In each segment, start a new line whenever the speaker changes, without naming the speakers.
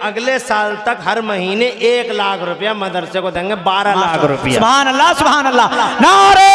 अगले साल तक हर महीने 1 लाख रुपया मदरसे को देंगे, 12 लाख रुपया।
सुभान अल्लाह सुभान अल्लाह। नारे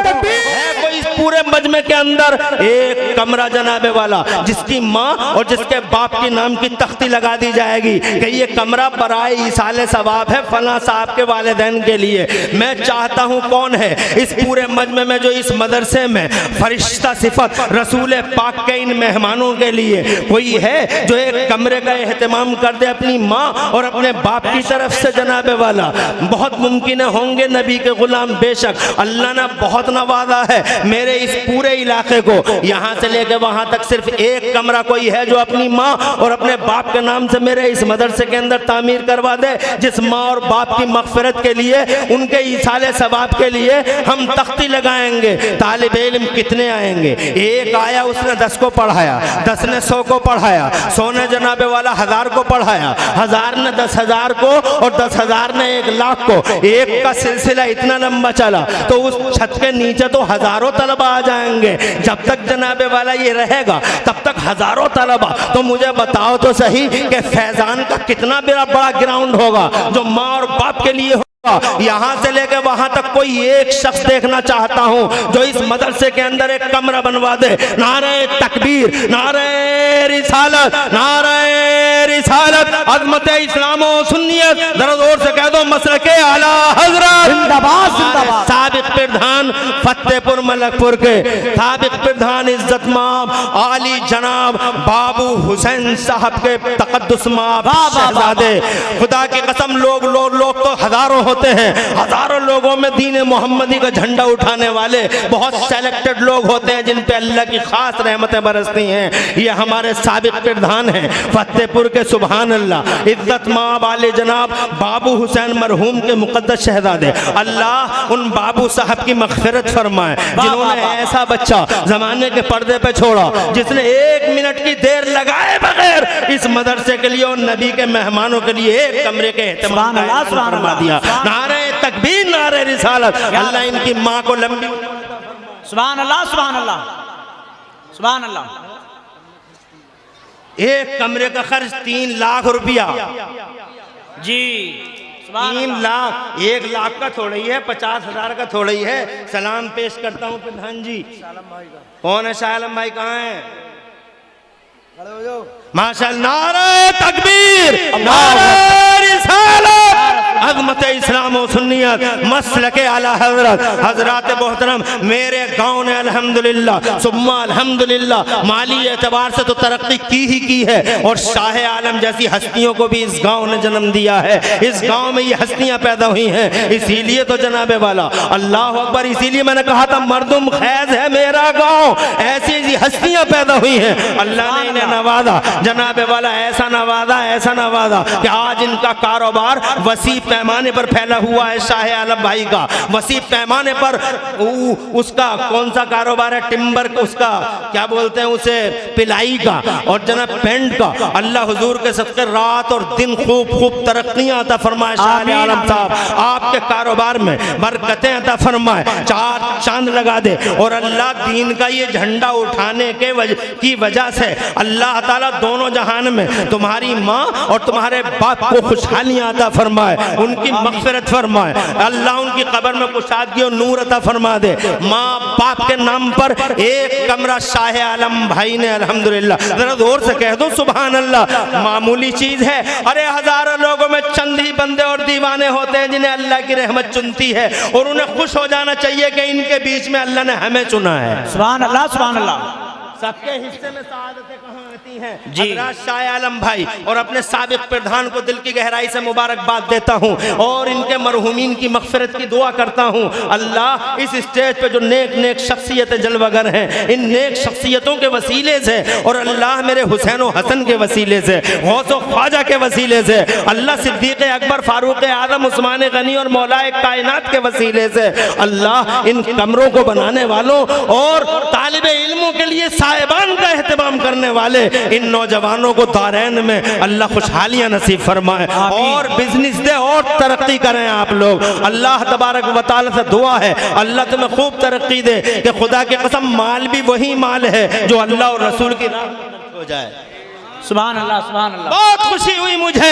तकबीर।
है कोई इस पूरे मजमे के अंदर एक कमरा जनाबे वाला जिसकी माँ और जिसके बाप के नाम की तख्ती लगा दी जाएगी कि ये कमरा बराए ईसाले सवाब है फला साहब के वालिदैन के लिए। मैं चाहता हूँ कौन है इस पूरे मजमे में जो इस मदरसे में फरिश्ता सिफत रसूल पाक के इन मेहमानों के लिए कोई है जो एक कमरे का एहतमाम कर दे अपनी माँ और अपने बाप की तरफ से जनाबे वाला। बहुत मुमकिन होंगे नबी के गुलाम, बेशक अल्लाह ने बहुत नवाजा है मेरे इस पूरे इलाके को, यहाँ से लेकर वहाँ तक सिर्फ एक कमरा कोई है जो अपनी माँ और अपने बाप के नाम से मेरे इस मदरसे के अंदर तामीर करवा दे, जिस माँ और बाप की मगफिरत के लिए उनके ईसाले सवाब के लिए हम तख्ती लगाएंगे। तालिब इल्म कितने आएंगे? एक आया उसने 10 को पढ़ाया, 10 ने 100 को पढ़ाया, 100 ने जनाबे वाला 1000 को पढ़ाया, 1000 ने 10,000 को और 10,000 ने 1 लाख को। एक का सिलसिला इतना लंबा चला तो उस छत के नीचे तो हजारों तलबा आ जाएंगे। जब तक जनाबे वाला ये रहेगा तब तक हजारों तलबा। तो मुझे बताओ तो सही कि फैजान का कितना बड़ा ग्राउंड होगा जो माँ और बाप के लिए। यहाँ से लेकर वहां तक कोई एक शख्स देखना चाहता हूँ जो इस मदरसे के अंदर एक कमरा बनवा दे। नारे तकबीर, नारे रिसालत, नारे रिसालत, अज़मत इस्लाम और सुन्नियत। जरा जोर से कह दो मसलके आला हज़रत
जिंदाबाद जिंदाबाद।
साबिक प्रधान फतेहपुर मलकपुर के साबिक प्रधान इज्जत माब आली जनाब बाबू हुसैन साहब के तकद्दुस माब शहजादे। खुदा की कसम लोग तो हजारों होते हैं, हजारों लोगों में दीन मोहम्मदी का झंडा उठाने वाले बहुत सेलेक्टेड लोग होते हैं जिन पे अल्लाह की खास रहमतें बरसती हैं। ये हमारे साबिक प्रधान हैं फतेहपुर के, सुभान अल्लाह, इज्जत माब आले जनाब बाबू हुसैन मरहूम के मुकद्दस शहजादे। अल्लाह उन बाबू साहब की मग़फ़िरत फरमाए जिन्होंने ऐसा बच्चा जमाने के पर्दे पे छोड़ा जिसने 1 मिनट की देर लगाए बगैर इस मदरसे के लिए और नबी के मेहमानों के लिए एक कमरे के एहतमाम फरमा दिया। नारे तकबीर, नारे रिसालत। अल्लाह इनकी माँ को लंबी।
सुभान अल्लाह सुभान अल्लाह सुभान अल्लाह।
एक कमरे का खर्च 3 लाख रुपया
जी।
3 लाख, 1 लाख का थोड़ा ही है, 50,000 का थोड़ा ही है। सलाम पेश करता हूँ प्रधान जी। कौन है शाह आलम भाई? कहाँ है? माशाअल्लाह। नारे तकबीर, नारे रिसालत, अज़मत इस्लाम और सुन्नियत, मसलके आला हज़रत। हज़रात मोहतरम, मेरे गांव ने अल्हम्दुलिल्लाह सुम्मा अल्हम्दुलिल्लाह माली एतबार से तो तरक्की की है और शाह आलम जैसी हस्तियों को भी इस गांव ने जन्म दिया है। इस गांव में ये हस्तियां पैदा हुई हैं, इसीलिए तो जनाबे वाला अल्लाह अकबर, इसीलिए मैंने कहा था मरदुम खैज है मेरा गाँव। ऐसी हस्तियां पैदा हुई हैं, अल्लाह ने इन्हें नवाजा जनाबे वाला, ऐसा नवाजा कि आज इनका कारोबार वसी पैमाने पर फैला हुआ है। शाह आलम भाई का वसी पैमाने पर उसका कौन सा कारोबार है? टिम्बर का, उसका क्या बोलते हैं उसे, पिलाई का और जनाब पेंट का। अल्लाह हुजूर के सदके रात और दिन खूब तरक्कियां अता फरमाए। शाह आलम साहब आपके कारोबार में बरकतें अता फरमाए, 4 चांद लगा दे और अल्लाह दीन का ये झंडा उठाने की वजह से अल्लाह ताला दोनों जहान में तुम्हारी माँ और तुम्हारे बाप को खुशहालियां अता फरमाए, उनकी मग़फ़िरत फरमाए। अल्लाह उनकी कब्र में कुशादगी और नूर अता फरमा दे। माँ बाप के नाम पर एक कमरा शाह आलम भाई ने अल्हम्दुलिल्लाह। जरा जोर से कह दो सुभान अल्लाह। मामूली चीज है? अरे हजारों लोगों में चंद ही बंदे और दीवाने होते हैं जिन्हें अल्लाह की रहमत चुनती है और उन्हें खुश हो जाना चाहिए कि इनके बीच में अल्लाह ने हमें चुना है।
सुभान अल्लाह सुभान अल्लाह।
सबके हिस्से में सआदतें कहाँ आती हैं? जी शाह आलम भाई और अपने साबिक प्रधान को दिल की गहराई से मुबारकबाद देता हूँ और इनके मरहूमीन की मग़फ़िरत की दुआ करता हूँ। अल्लाह इस स्टेज पे जो नेक शख्सियतें जलवागर हैं, इन नेक शख्सियतों के वसीले से और अल्लाह मेरे हुसैन और हसन के वसीले से, गौस और ख्वाजा के वसीले से, अल्लाह सिद्दीक़ अकबर, फारूक आज़म, उस्मान गनी और मौलाए कायनात के वसीले से, अल्लाह इन कमरों को बनाने वालों और तालिबे इल्मों के लिए साहिबान का एहतमाम करने वाले इन नौजवानों को दारैन में अल्लाह खुशहालियां नसीब फरमाए और बिजनेस दे और तरक्की करें आप लोग। अल्लाह तबारक व तआला से दुआ है अल्लाह तुम्हें खूब तरक्की दे कि खुदा की कसम माल भी वही माल है जो अल्लाह और रसूल की राह में हो जाए।
सुभान अल्लाह सुभान अल्लाह।
बहुत खुशी हुई मुझे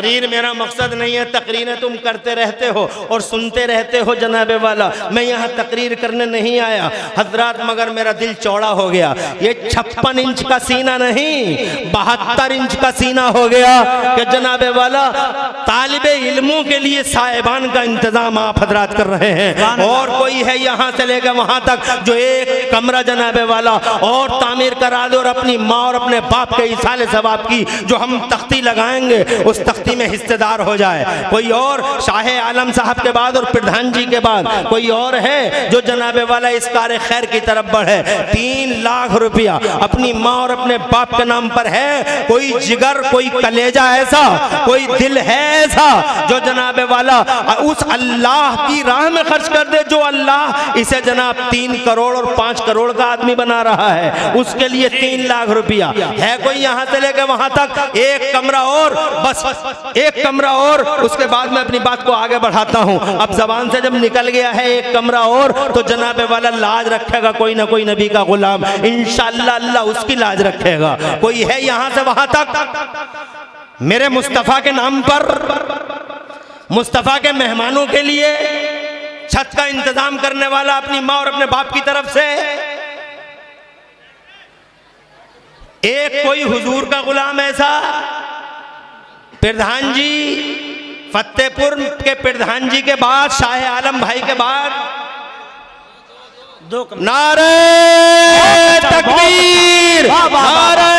तकरीर मेरा मकसद नहीं है, तकरीरें तुम करते रहते हो और सुनते रहते हो जनाबे वाला। मैं यहाँ तकरीर करने नहीं आया हजरात, मगर मेरा दिल चौड़ा हो गया। ये 56 इंच का सीना नहीं 72 इंच का सीना हो गया कि जनाबे वाला तालिबे इल्मों के लिए साहिबान का इंतजाम आप हजरात कर रहे हैं। और कोई है यहाँ से लेकर वहाँ तक जो एक कमरा जनाबे वाला और तामीर करा दे और अपनी माँ और अपने बाप के इसाले सवाब की जो हम तख्ती लगाएंगे उस तख्ती में हिस्सेदार हो जाए। कोई और शाह आलम साहब के बाद और प्रधान जी के बाद कोई और है जो जनाबे वाला इस कार खैर की तरफ बढ़े। 3 लाख रुपया अपनी माँ और अपने बाप के नाम पर है। कोई जिगर, कोई कलेजा ऐसा, कोई दिल है ऐसा जो जनाबे वाला उस अल्लाह की राह में खर्च कर दे, जो अल्लाह इसे जनाब 3 करोड़ और 5 करोड़ का आदमी बना रहा है, उसके लिए 3 लाख रुपया है। कोई यहाँ से लेकर वहां तक एक कमरा और, बस एक कमरा और, उसके बाद मैं अपनी बात को आगे बढ़ाता हूँ। अब जबान से जब निकल गया है एक कमरा और, तो जनाबे वाला लाज रखेगा कोई ना कोई नबी का गुलाम, इंशाअल्लाह अल्लाह उसकी लाज रखेगा। कोई है यहाँ से वहां तक मेरे मुस्तफा के नाम पर, मुस्तफा के मेहमानों के लिए छत का इंतजाम करने वाला अपनी माँ और अपने बाप की तरफ से? एक कोई हुजूर का गुलाम ऐसा? प्रधान जी, फतेहपुर के प्रधान जी के बाद, शाह आलम भाई के बाद नारे तकबीर, नारे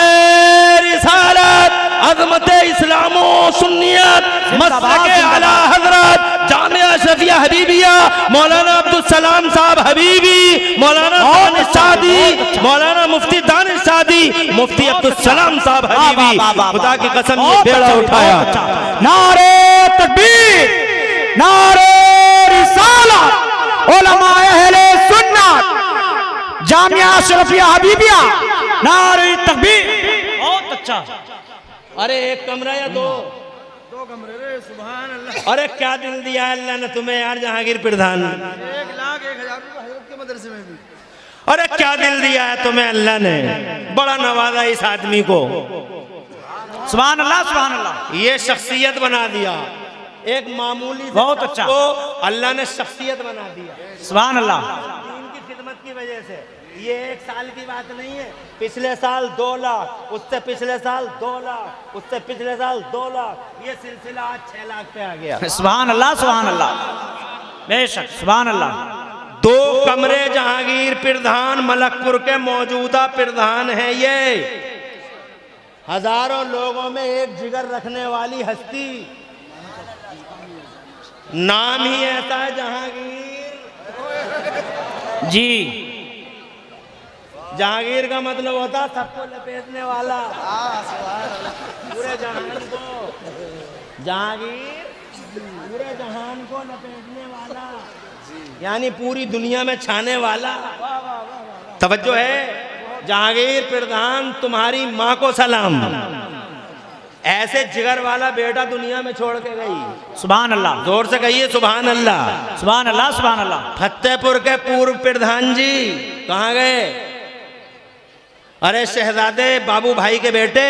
रिसालत, अज़मत इस्लामो सुन्नियत, मसलक आला हजरत जामिया शफिया हबीबिया, मौलाना अब्दुल सलाम साहब हबीबी, मौलाना दानिश सादी, मौलाना मुफ्ती दानिश सादी, मुफ्ती अब्दुल सलाम साहब हबीबी, खुदा की कसम ये बेड़ा उठाया।
नारे तकबीर, नारे रिसालत, उलमाए अहले सुन्नत, जामिया शरफिया हबीबिया, नारे तकबीर। बहुत अच्छा।
अरे एक कमरा या दो कमरे रे, सुभान अल्लाह। अरे क्या दिल दिया अल्लाह ने तुम्हें यार जहांगीर प्रधान।
1,01,000 रुपये हजरत के मदरसे में भी।
अरे क्या दिल दिया है तुम्हें अल्लाह ने, बड़ा नवाजा इस आदमी को।
सुभान अल्लाह, सुभान अल्लाह।
ये शख्सियत बना दिया, एक मामूली
बहुत अच्छा
को अल्लाह ने शख्सियत बना दिया।
सुभान अल्लाह।
इनकी खिदमत की वजह से ये 1 साल की बात नहीं है, पिछले साल 2 लाख, उससे पिछले साल 2 लाख, उससे पिछले साल 2 लाख, ये सिलसिला आज 6 लाख पे आ गया।
सुभान अल्लाह, सुभान अल्लाह, बेशक, सुभान अल्लाह।
2 कमरे जहांगीर प्रधान मलकपुर के मौजूदा प्रधान है। ये हजारों लोगों में एक जिगर रखने वाली हस्ती, नाम ही ऐसा है जहांगीर
जी।
जहांगीर का मतलब होता सबको लपेटने वाला, पूरे जहान को। जहांगीर पूरे जहान को लपेटने वाला, यानी पूरी दुनिया में छाने वाला। तवज्जो है, जहांगीर प्रधान तुम्हारी माँ को सलाम, ऐसे जिगर वाला बेटा दुनिया में छोड़ के गई।
सुभान अल्लाह,
जोर से कहिए सुभान अल्लाह।
सुभान अल्लाह, सुभान अल्लाह।
फतेहपुर के पूर्व प्रधान जी कहाँ गए? अरे शहजादे बाबू भाई के बेटे,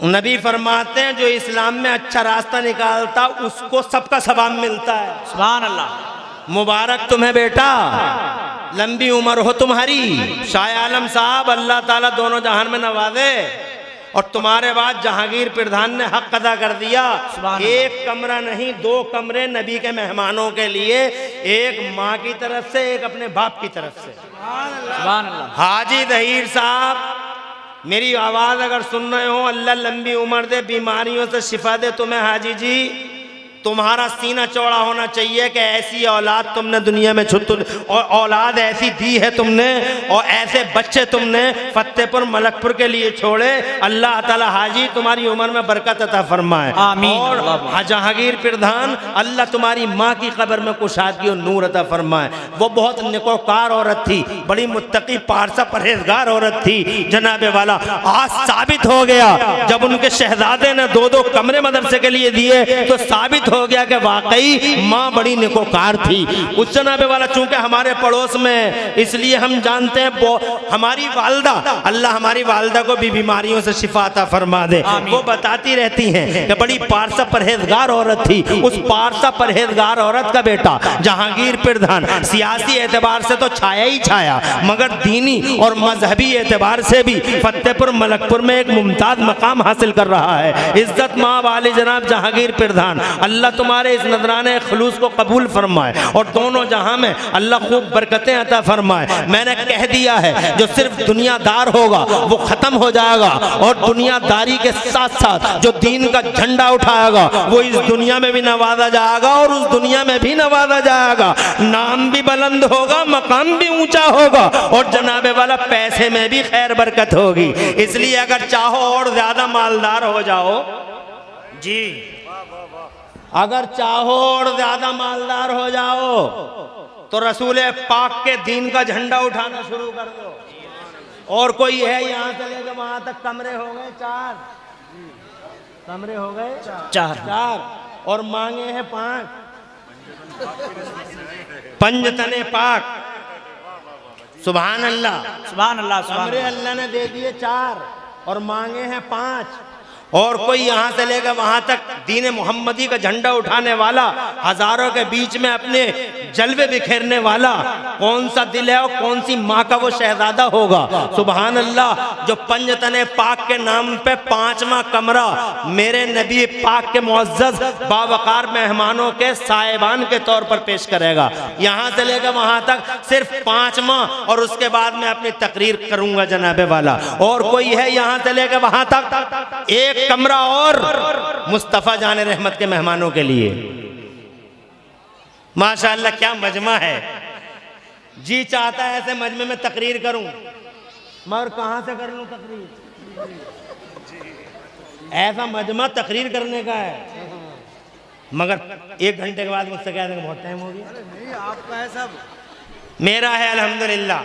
नबी फरमाते हैं जो इस्लाम में अच्छा रास्ता निकालता उसको सबका सवाब मिलता है।
सुभान अल्लाह।
मुबारक तुम्हें बेटा, लंबी उम्र हो तुम्हारी। शाह आलम साहब अल्लाह ताला दोनों जहान में नवाजे, और तुम्हारे बाद जहांगीर प्रधान ने हक अदा कर दिया। एक कमरा नहीं 2 कमरे नबी के मेहमानों के लिए, एक माँ की तरफ से, एक अपने बाप की तरफ से।
सुभान अल्लाह।
हाजी दहीर साहब, मेरी आवाज़ अगर सुन रहे हो, अल्लाह लंबी उम्र दे, बीमारियों से शिफा दे तुम्हें। हाजी जी, तुम्हारा सीना चौड़ा होना चाहिए कि ऐसी औलाद तुमने दुनिया में और औलाद ऐसी दी है तुमने, और ऐसे बच्चे तुमने फतेहपुर मलकपुर के लिए छोड़े। अल्लाह ताला हाजी तुम्हारी उम्र में बरकत अता फरमाए,
आमीन।
और जहांगीर प्रधान अल्लाह तुम्हारी माँ की कब्र में कुशादगी और नूर अता फरमाए। वो बहुत नेकोकार औरत थी, बड़ी मुत्तकी पारसा परहेजगार औरत थी जनाबे वाला। आज साबित हो गया, जब उनके शहजादे ने 2-2 कमरे मदरसे के लिए दिए तो साबित हो गया कि वाकई माँ बड़ी नेकोकार थी। उस जनाबे वाला चूंकि हमारे पड़ोस में, इसलिए हम जानते हैं हमारी वालदा, अल्लाह हमारी वालदा को भी बीमारियों से शिफा अता फरमा दे। वो बताती रहती हैं कि बड़ी पारसा परहेजगार औरत थी। उस पारसा परहेजगार औरत का बेटा जहांगीर प्रधान सियासी एतबार से तो छाया ही छाया, मगर दीनी और मजहबी एतबार से भी फतेहपुर मलकपुर में एक मुमताज मकाम हासिल कर रहा है। इज्जत माँ वाले जनाब जहांगीर प्रधान, अल्लाह तुम्हारे इस नजराने खुलूस को कबूल फरमाए और दोनों जहां में अल्लाह खूब बरकतें अता फरमाए। मैंने कह दिया है जो सिर्फ दुनियादार होगा वो खत्म हो जाएगा, और दुनियादारी के साथ साथ जो दीन का झंडा उठाएगा वो इस दुनिया में भी नवाजा जाएगा और उस दुनिया में भी नवाजा जाएगा। नाम भी बुलंद होगा, मकाम भी ऊंचा होगा, और जनाबे वाला पैसे में भी खैर बरकत होगी। इसलिए अगर चाहो और ज्यादा मालदार हो जाओ जी, अगर चाहो और ज्यादा मालदार हो जाओ तो रसूल पाक के दीन का झंडा उठाना शुरू कर दो। और कोई है यहाँ से लेकर वहां तक कमरे हो गए 4, कमरे हो गए 4 और मांगे हैं 5, पंजतने पाक। सुभान अल्लाह,
सुभान अल्लाह, सुभान
कमरे अल्लाह ने दे दिए 4 और मांगे हैं 5। और कोई यहाँ से लेकर वहां तक दीन मोहम्मदी का झंडा उठाने वाला, हजारों के बीच में अपने जलवे बिखेरने वाला, कौन सा दिल है और कौन सी माँ का वो शहजादा होगा। सुभान अल्लाह, जो पंजतने पाक के नाम पे 5वां कमरा मेरे नबी पाक के मुअज्जज बावकार मेहमानों के साहिबान के तौर पर पेश करेगा। यहाँ से लेकर वहां तक सिर्फ 5वां, और उसके बाद मैं अपनी तकरीर करूंगा जनाबे वाला। और कोई है यहाँ से लेकर वहां तक एक कमरा और मुस्तफा जाने रहमत के मेहमानों के लिए। माशाअल्लाह क्या मजमा है। जी चाहता है ऐसे मजमे में तकरीर करूं, मगर कहां से कर लूं तकरीर। ऐसा मजमा तकरीर करने का है, मगर 1 घंटे के बाद मुझसे कह देंगे बहुत टाइम हो गया।
नहीं आपका है सब,
मेरा है अल्हम्दुलिल्लाह,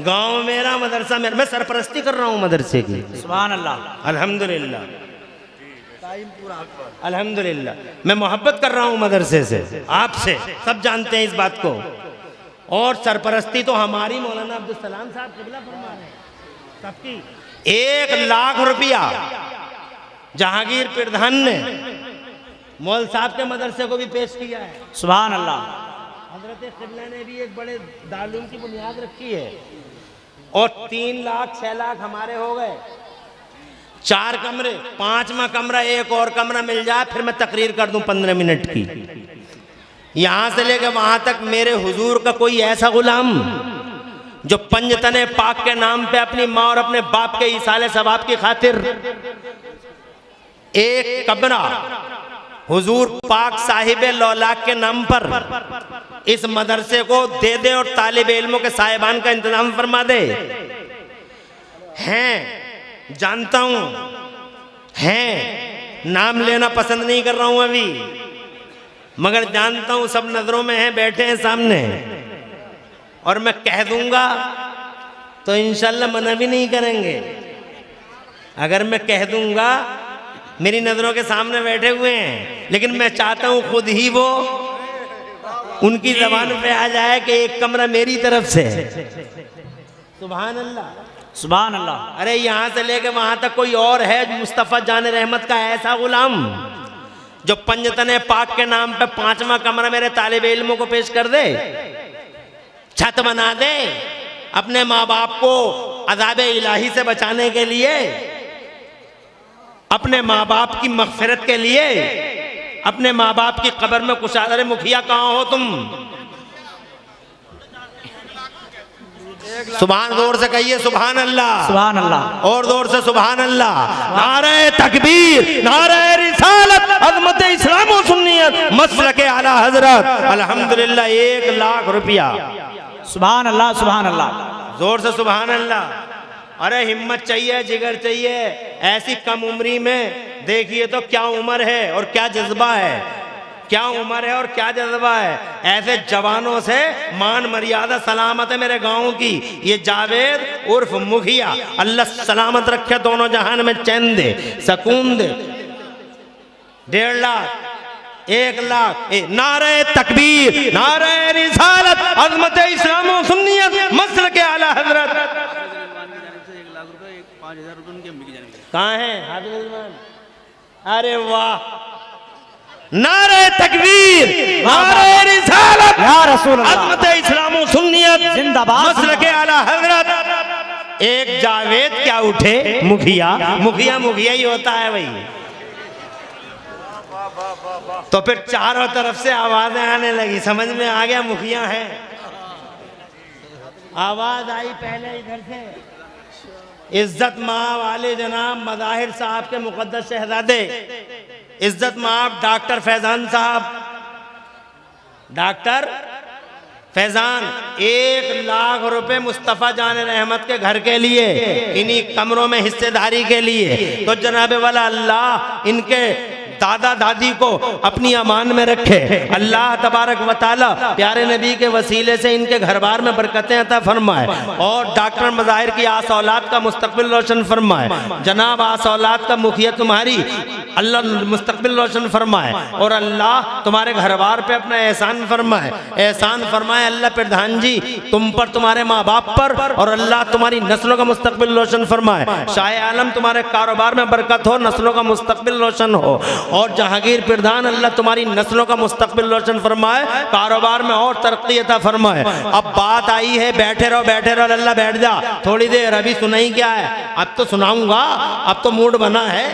गांव मेरा, मदरसा मेरा, मैं सरपरस्ती कर रहा हूं मदरसे की।
सुभान अल्लाह,
अल्हम्दुलिल्लाह,
टाइम पूरा।
अल्हम्दुलिल्लाह, मैं मोहब्बत कर रहा हूं मदरसे से, आपसे, सब जानते हैं इस बात को। और सरपरस्ती तो हमारी मौलाना अब्दुल सलाम साहब क़िबला फरमा रहे हैं सबकी। 1 लाख रुपया जहांगीर प्रधान ने मौल साहब के मदरसे को भी पेश किया है।
सुभान अल्लाह।
हजरत क़िबला ने भी एक बड़े दालूम की बुनियाद रखी है। और 3 लाख 6 लाख हमारे हो गए। 4 कमरे, 5वां कमरा, एक और कमरा मिल जाए फिर मैं तकरीर कर दूं 15 मिनट की। यहां से लेकर वहां तक मेरे हुजूर का कोई ऐसा गुलाम जो पंजतने पाक के नाम पे अपनी माँ और अपने बाप के इसाले सवाब की खातिर एक कमरा हुजूर पाक साहिबे लौलाक के नाम पर इस मदरसे को दे दे और तालिब इल्मों के साहिबान का इंतजाम फरमा दे। हैं, जानता हूं, हैं, नाम लेना पसंद नहीं कर रहा हूं अभी, मगर जानता हूं सब नजरों में हैं, बैठे हैं सामने, और मैं कह दूंगा तो इंशाल्लाह मना भी नहीं करेंगे। अगर मैं कह दूंगा, मेरी नजरों के सामने बैठे हुए हैं, लेकिन मैं चाहता हूं खुद ही वो उनकी जबान पे आ जाए कि एक कमरा मेरी तरफ से। सुभान अल्लाह,
सुभान अल्लाह।
अरे यहां से लेकर वहां तक कोई और है मुस्तफा जाने रहमत का ऐसा गुलाम जो पंजतने पाक के नाम पे 5वां कमरा मेरे तालिब इल्मों को पेश कर दे, छत बना दे अपने माँ बाप को अज़ाब इलाही से बचाने के लिए, अपने माँ बाप की मग़फ़िरत के लिए, अपने माँ बाप की कब्र में कुशाद। अरे मुखिया कहाँ हो तुम? सुभान, जोर से कहिए सुभान अल्लाह,
सुभान अल्लाह,
और जोर से सुभान अल्लाह। नारे तकबीर, नारे रिसालत, अज़मत इस्लाम व सुन्नियत, मसलके आला हजरत। अल्हम्दुलिल्लाह 1 लाख रुपया।
सुभान अल्लाह, सुभान अल्लाह,
जोर से सुभान अल्लाह। अरे हिम्मत चाहिए, जिगर चाहिए। ऐसी कम उम्री में देखिए तो क्या उम्र है और क्या जज्बा है, क्या उम्र है और क्या जज्बा है। ऐसे जवानों से मान मर्यादा सलामत है मेरे गांव की। ये जावेद उर्फ मुखिया, अल्लाह सलामत रखे, दोनों जहान में चैन दे, सकून दे। 1.5 लाख 1 लाख। नारे तकबीर, नारे रिसालत, अज़मत इस्लाम व सुन्नियत, मसलक आला हजरत।
1 लाख रुपए 5,000 रुपए उनके अम्मी की जाने में।
कहाँ है हाफिज रिजवान? अरे वाह, नारे तकबीर, नारे रिसालत,
या रसूल अल्लाह,
अज़मत इस्लाम व सुन्नियत,
जिंदाबाद,
मसलक आला हजरत। एक जावेद क्या उठे मुखिया, मुखिया मुखिया ही होता है भाई। तो फिर चारों तरफ से आवाजें आने लगी, समझ में आ गया मुखिया है। आवाज आई पहले इधर से, इज्जत माँ वाले जनाब मज़ाहिर साहब के मुक़द्दस शहजादे, इज्जत माँ डॉक्टर फैजान साहब, डॉक्टर फैजान 1 लाख रुपए मुस्तफ़ा जान रहमत के घर के लिए, इन्हीं कमरों में हिस्सेदारी के लिए। तो जनाब वाला अल्लाह इनके दादा दादी को अपनी अमान में रखे। अल्लाह तबारक व तआला प्यारे नबी के वसीले से इनके घर बार में बरकतें अता फरमाए और डॉक्टर मज़ाहिर की आस औलाद का मुस्तकबिल रोशन फरमाए। जनाब आस औलाद का मुखिया तुम्हारी, अल्लाह मुस्तकबिल रोशन फरमाए और अल्लाह तुम्हारे घर बार पे अपना एहसान फरमाए, एहसान फरमाए अल्लाह प्रधान जी तुम पर, तुम्हारे माँ बाप पर, और अल्लाह तुम्हारी नस्लों का मुस्तकबिल रोशन फरमाए। शाह आलम तुम्हारे कारोबार में बरकत हो, नस्लों का मुस्तकबिल रोशन हो। और जहांगीर प्रधान अल्लाह तुम्हारी नस्लों का मुस्तकबिल रोशन फरमाए, कारोबार में और तरक्की अता फरमाए। अब बात आई है, बैठे रहो बैठे रहो, अल्लाह बैठ जा थोड़ी देर, अभी सुनाई क्या है, अब तो सुनाऊंगा, अब तो मूड बना है।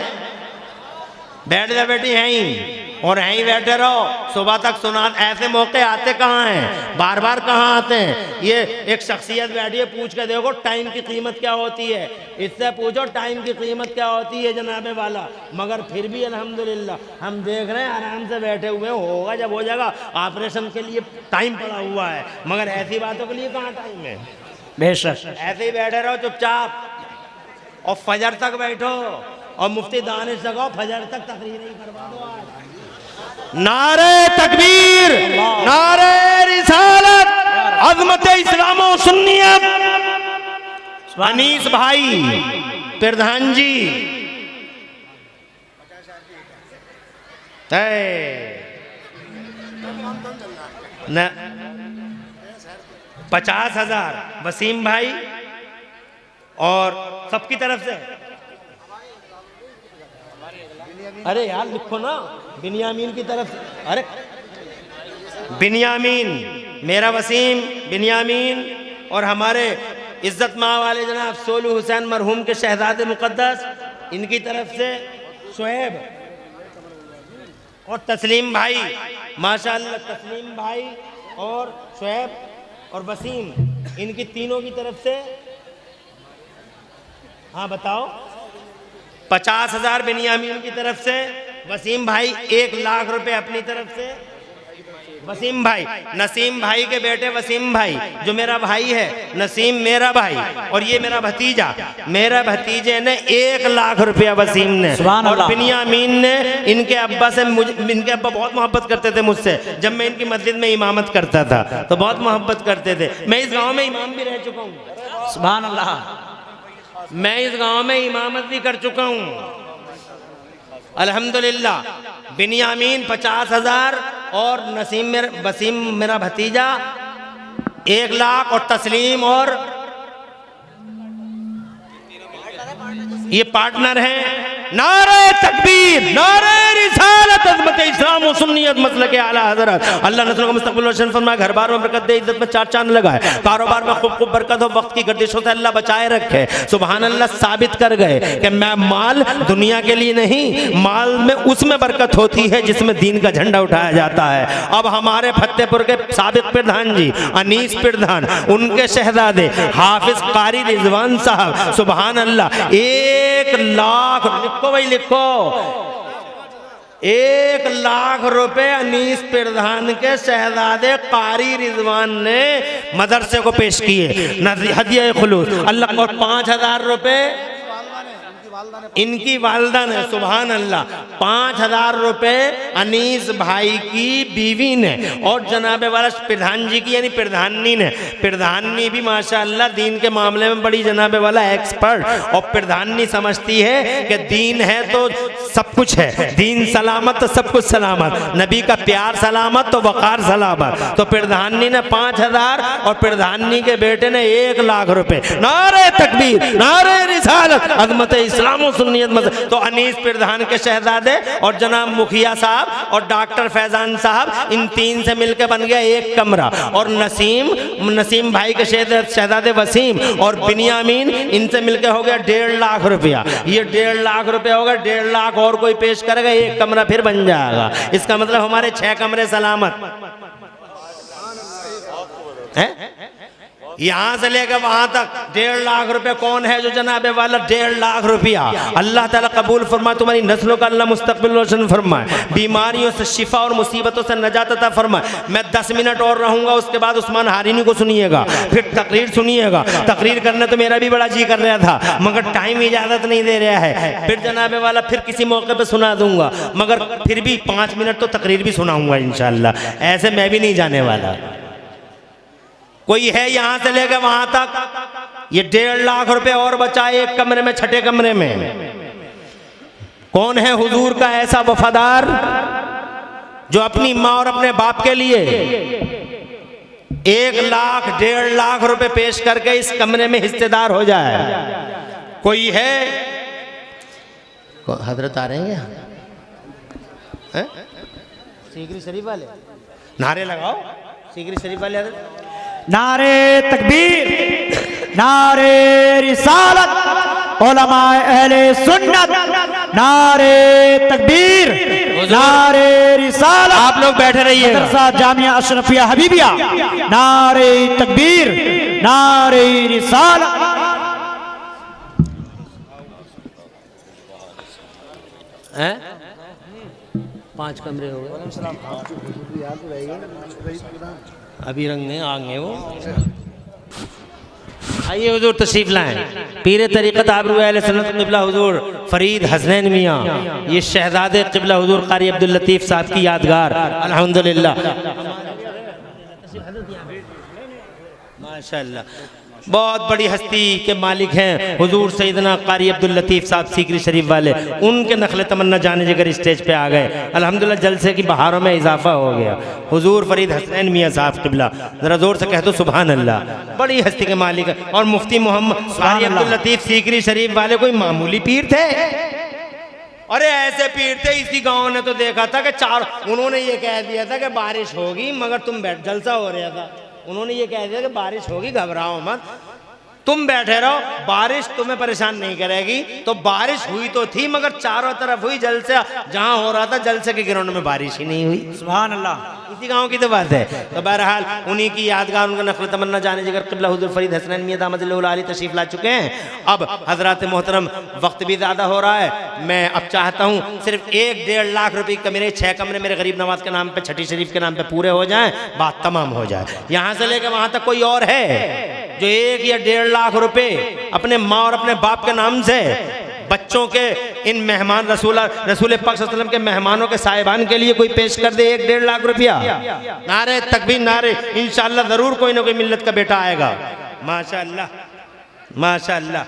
बैठ जा बेटी, हैं ही और यहीं बैठे रहो सुबह तक सुना। ऐसे मौके आते कहाँ हैं, बार बार कहाँ आते हैं। ये एक शख्सियत बैठी है, पूछ के देखो टाइम की कीमत क्या होती है, इससे पूछो टाइम की कीमत क्या होती है जनाबे वाला। मगर फिर भी अल्हम्दुलिल्लाह हम देख रहे हैं आराम से बैठे हुए, होगा जब हो जाएगा। ऑपरेशन के लिए टाइम पड़ा हुआ है, मगर ऐसी बातों के लिए कहाँ टाइम है।
बेशक
ऐसे ही बैठे रहो चुपचाप और फजर तक बैठो और मुफ्ती दानिश लगाओ, फजर तक तकरीर ही करवा दो आज। नारे तकबीर, नारे रिसालत, अज़मत इस्लाम व सुन्नियत। अनीस भाई प्रधान जी न 50,000 वसीम भाई और सबकी तरफ से। अरे यार लिखो ना, बिनियामीन की तरफ से। अरे बिनियामीन, मेरा वसीम, बिनियामीन और हमारे इज्जत माँ वाले जनाब सोलू हुसैन मरहूम के शहजादे मुक़द्दस, इनकी तरफ से शुएब और तस्लीम भाई, माशाअल्लाह तस्लीम भाई और शुएब और वसीम, इनकी तीनों की तरफ से। हाँ बताओ। 50,000 बिनियामीन की तरफ से, वसीम भाई 1 लाख रुपए अपनी तरफ से। वसीम भाई, नसीम भाई के बेटे वसीम भाई जो मेरा भाई है, नसीम मेरा भाई और ये मेरा भतीजा, मेरा भतीजे ने 1 लाख रुपया वसीम ने, और बिनियामीन ने इनके अब्बा से, इनके अब्बा बहुत मोहब्बत करते थे मुझसे। जब मैं इनकी मस्जिद में इमामत करता था तो बहुत मोहब्बत करते थे। मैं इस गाँव में इमाम भी रह चुका हूँ,
सुभान अल्लाह।
मैं इस गांव में इमामत भी कर चुका हूं अल्हम्दुलिल्लाह। बिनियामीन 50,000 और वसीम मेरा भतीजा 1 लाख और तस्लीम और ये पार्टनर हैं। नारे तकबीर, नारे रिसालत, अज़मत इस्लाम व सुन्नियत, मसलक आला हज़रत। अल्लाह नस्लों का मुस्तक़बिल रोशन फरमाए, घर बार में बरकत दे, इज्जत में 4 चांद लगाए, कारोबार में खूब खूब बरकत हो, वक्त की गर्दिशों से अल्लाह बचाए रखे। सुभान अल्लाह साबित कर गए कि मैं माल दुनिया के लिए नहीं, माल में उसमें बरकत होती है जिसमें दीन का झंडा उठाया जाता है। अब हमारे फतेहपुर के साबिक प्रधान जी अनीस प्रधान, उनके शहजादे हाफिज कारी रिजवान साहब, सुभान अल्लाह 1 लाख, लिखो भाई लिखो, 1 लाख रुपए अनीस प्रधान के शहजादे कारी रिजवान ने मदरसे को पेश किए हदिया खुलूस। अल्लाह को 5,000 रुपए इनकी वालदा ने, सुभान अल्लाह, 5,000 रुपए अनीस भाई की बीवी ने और जनाबे वाला प्रधान जी की यानी प्रधानी ने। प्रधानी भी माशाअल्लाह दीन के मामले में बड़ी जनाबे वाला एक्सपर्ट, और प्रधानी समझती है कि दीन है तो सब कुछ है, दीन सलामत तो सब कुछ सलामत, नबी का प्यार सलामत तो वकार सलामत। तो प्रधानी ने 5,000 और प्रधानी के बेटे ने 1,00,000 रुपए। नारे तकबीर, नारे रिसालत, अज़मत इस्लाम और सुन्नियत मज़हब। तो अनीस प्रधान के शहजादे और जनाब मुखिया साहब और डॉक्टर फैजान साहब, इन तीन से मिलकर बन गया एक कमरा। और नसीम भाई के शहजादे वसीम और बिनियामीन, इनसे मिलकर हो गया 1,50,000 रुपया। ये 1,50,000 रुपया होगा, 1,50,000 और कोई पेश करेगा, एक कमरा फिर बन जाएगा। इसका मतलब हमारे 6 कमरे सलामत है। यहां से लेकर वहां तक 1,50,000 रुपए कौन है जो जनाबे वाला 1,50,000 रुपया अल्लाह ताला कबूल फरमाए, तुम्हारी नस्लों का अल्लाह मुस्तकबिल रोशन फरमाए, बीमारियों से शिफा और मुसीबतों से नजात अता फरमाए। मैं 10 मिनट और रहूंगा, उसके बाद उस्मान हारिनी को सुनिएगा, फिर तकरीर सुनिएगा। तकरीर करने तो मेरा भी बड़ा जी कर रहा था, मगर टाइम इजाजत नहीं दे रहा है। फिर जनाबे वाला फिर किसी मौके पर सुना दूंगा, मगर फिर भी 5 मिनट तो तकरीर भी सुनाऊंगा इंशाअल्लाह। ऐसे मैं भी नहीं जाने वाला। कोई है यहां से लेकर वहां तक, ये 1,50,000 रुपए और बचा एक कमरे में, 6ठे कमरे में। कौन है हुजूर का ऐसा वफादार जो अपनी माँ और अपने बाप के लिए 1,00,000 1,50,000 रुपए पेश करके इस कमरे में हिस्सेदार हो जाए? कोई है? हजरत आ रहे हैं क्या? सीकरी शरीफ वाले नारे लगाओ, सीकरी शरीफ वाले हजरत।
नारे तकबीर, नारे रिसालत, उलमाए अहले सुन्नत, नारे तकबीर, नारे रिसालत।
आप लोग बैठे रहिए।
मदरसा जामिया अशरफिया हबीबिया, नारे तकबीर, नारे रिसालत।
हैं? 5 कमरे हो गए, अभी रंगे आएंगे वो। आइए हुजूर तशरीफ लाएं। पीरे तरीक़त आबरू अहले सुन्नत क़िबला हुजूर फरीद हसनैन मियाँ, ये शहजादे क़िबला हुजूर क़ारी अब्दुल लतीफ़ साहब की यादगार, अल्हम्दुलिल्लाह माशाअल्लाह। बहुत बड़ी हस्ती के मालिक हैं हुजूर सैयदना क़ारी अब्दुल लतीफ़ साहब सीकरी शरीफ वाले। उनके नखले तमन्ना जाने जिगर स्टेज पे आ गए, अल्हम्दुलिल्लाह जलसे की बहारों में इजाफा हो गया। हुजूर फरीद हसनैन मियाँ साहब क़िबला, ज़रा ज़ोर से कह दो सुभान अल्लाह। बड़ी हस्ती के मालिक है। और मुफ्ती मोहम्मद क़ारी अब्दुल लतीफ़ सीकरी शरीफ वाले कोई मामूली पीर थे? अरे ऐसे पीर थे, इसी गाँव ने तो देखा था कि उन्होंने ये कह दिया था कि बारिश होगी, मगर तुम बैठ, जलसा हो रहा था, उन्होंने ये कह दिया कि बारिश होगी, घबराओ मत, तुम बैठे रहो, बारिश तुम्हें परेशान नहीं करेगी। तो बारिश हुई तो थी, मगर चारों तरफ हुई जलसा। जहां हो रहा था जलसे के ग्राउंड में बारिश ही नहीं हुई।
सुभान अल्लाह,
इसी गांव की तो बात है। तो बहरहाल उन्हीं की यादगार, उनका नफल तमन्ना जाने जिगर क़िबला हुजूर फरीद हसनैन मियाँ दामतुल्लाह अलैहि तशरीफ ला चुके हैं। अब हजरात मोहतरम, वक्त भी ज़्यादा हो रहा है, मैं अब चाहता हूँ सिर्फ 1-1.5 रुपये के मेरे 6 कमरे मेरे गरीब नवाज के नाम पे, छठी शरीफ के नाम पे पूरे हो जाएं, बात तमाम हो जाए। यहाँ से लेकर वहाँ तक कोई और है जो 1 या 1.5 रुपए अपने माँ और अपने बाप के नाम से बच्चों के इन मेहमान रसूल पाक सल्लल्लाहु अलैहि वसल्लम के मेहमानों के साहिबान के लिए कोई पेश कर दे 1-1.5 रुपया? नारे तकबीर, नारे, इंशाअल्लाह जरूर कोई ना कोई मिल्लत का बेटा आएगा। माशाअल्लाह माशाअल्लाह।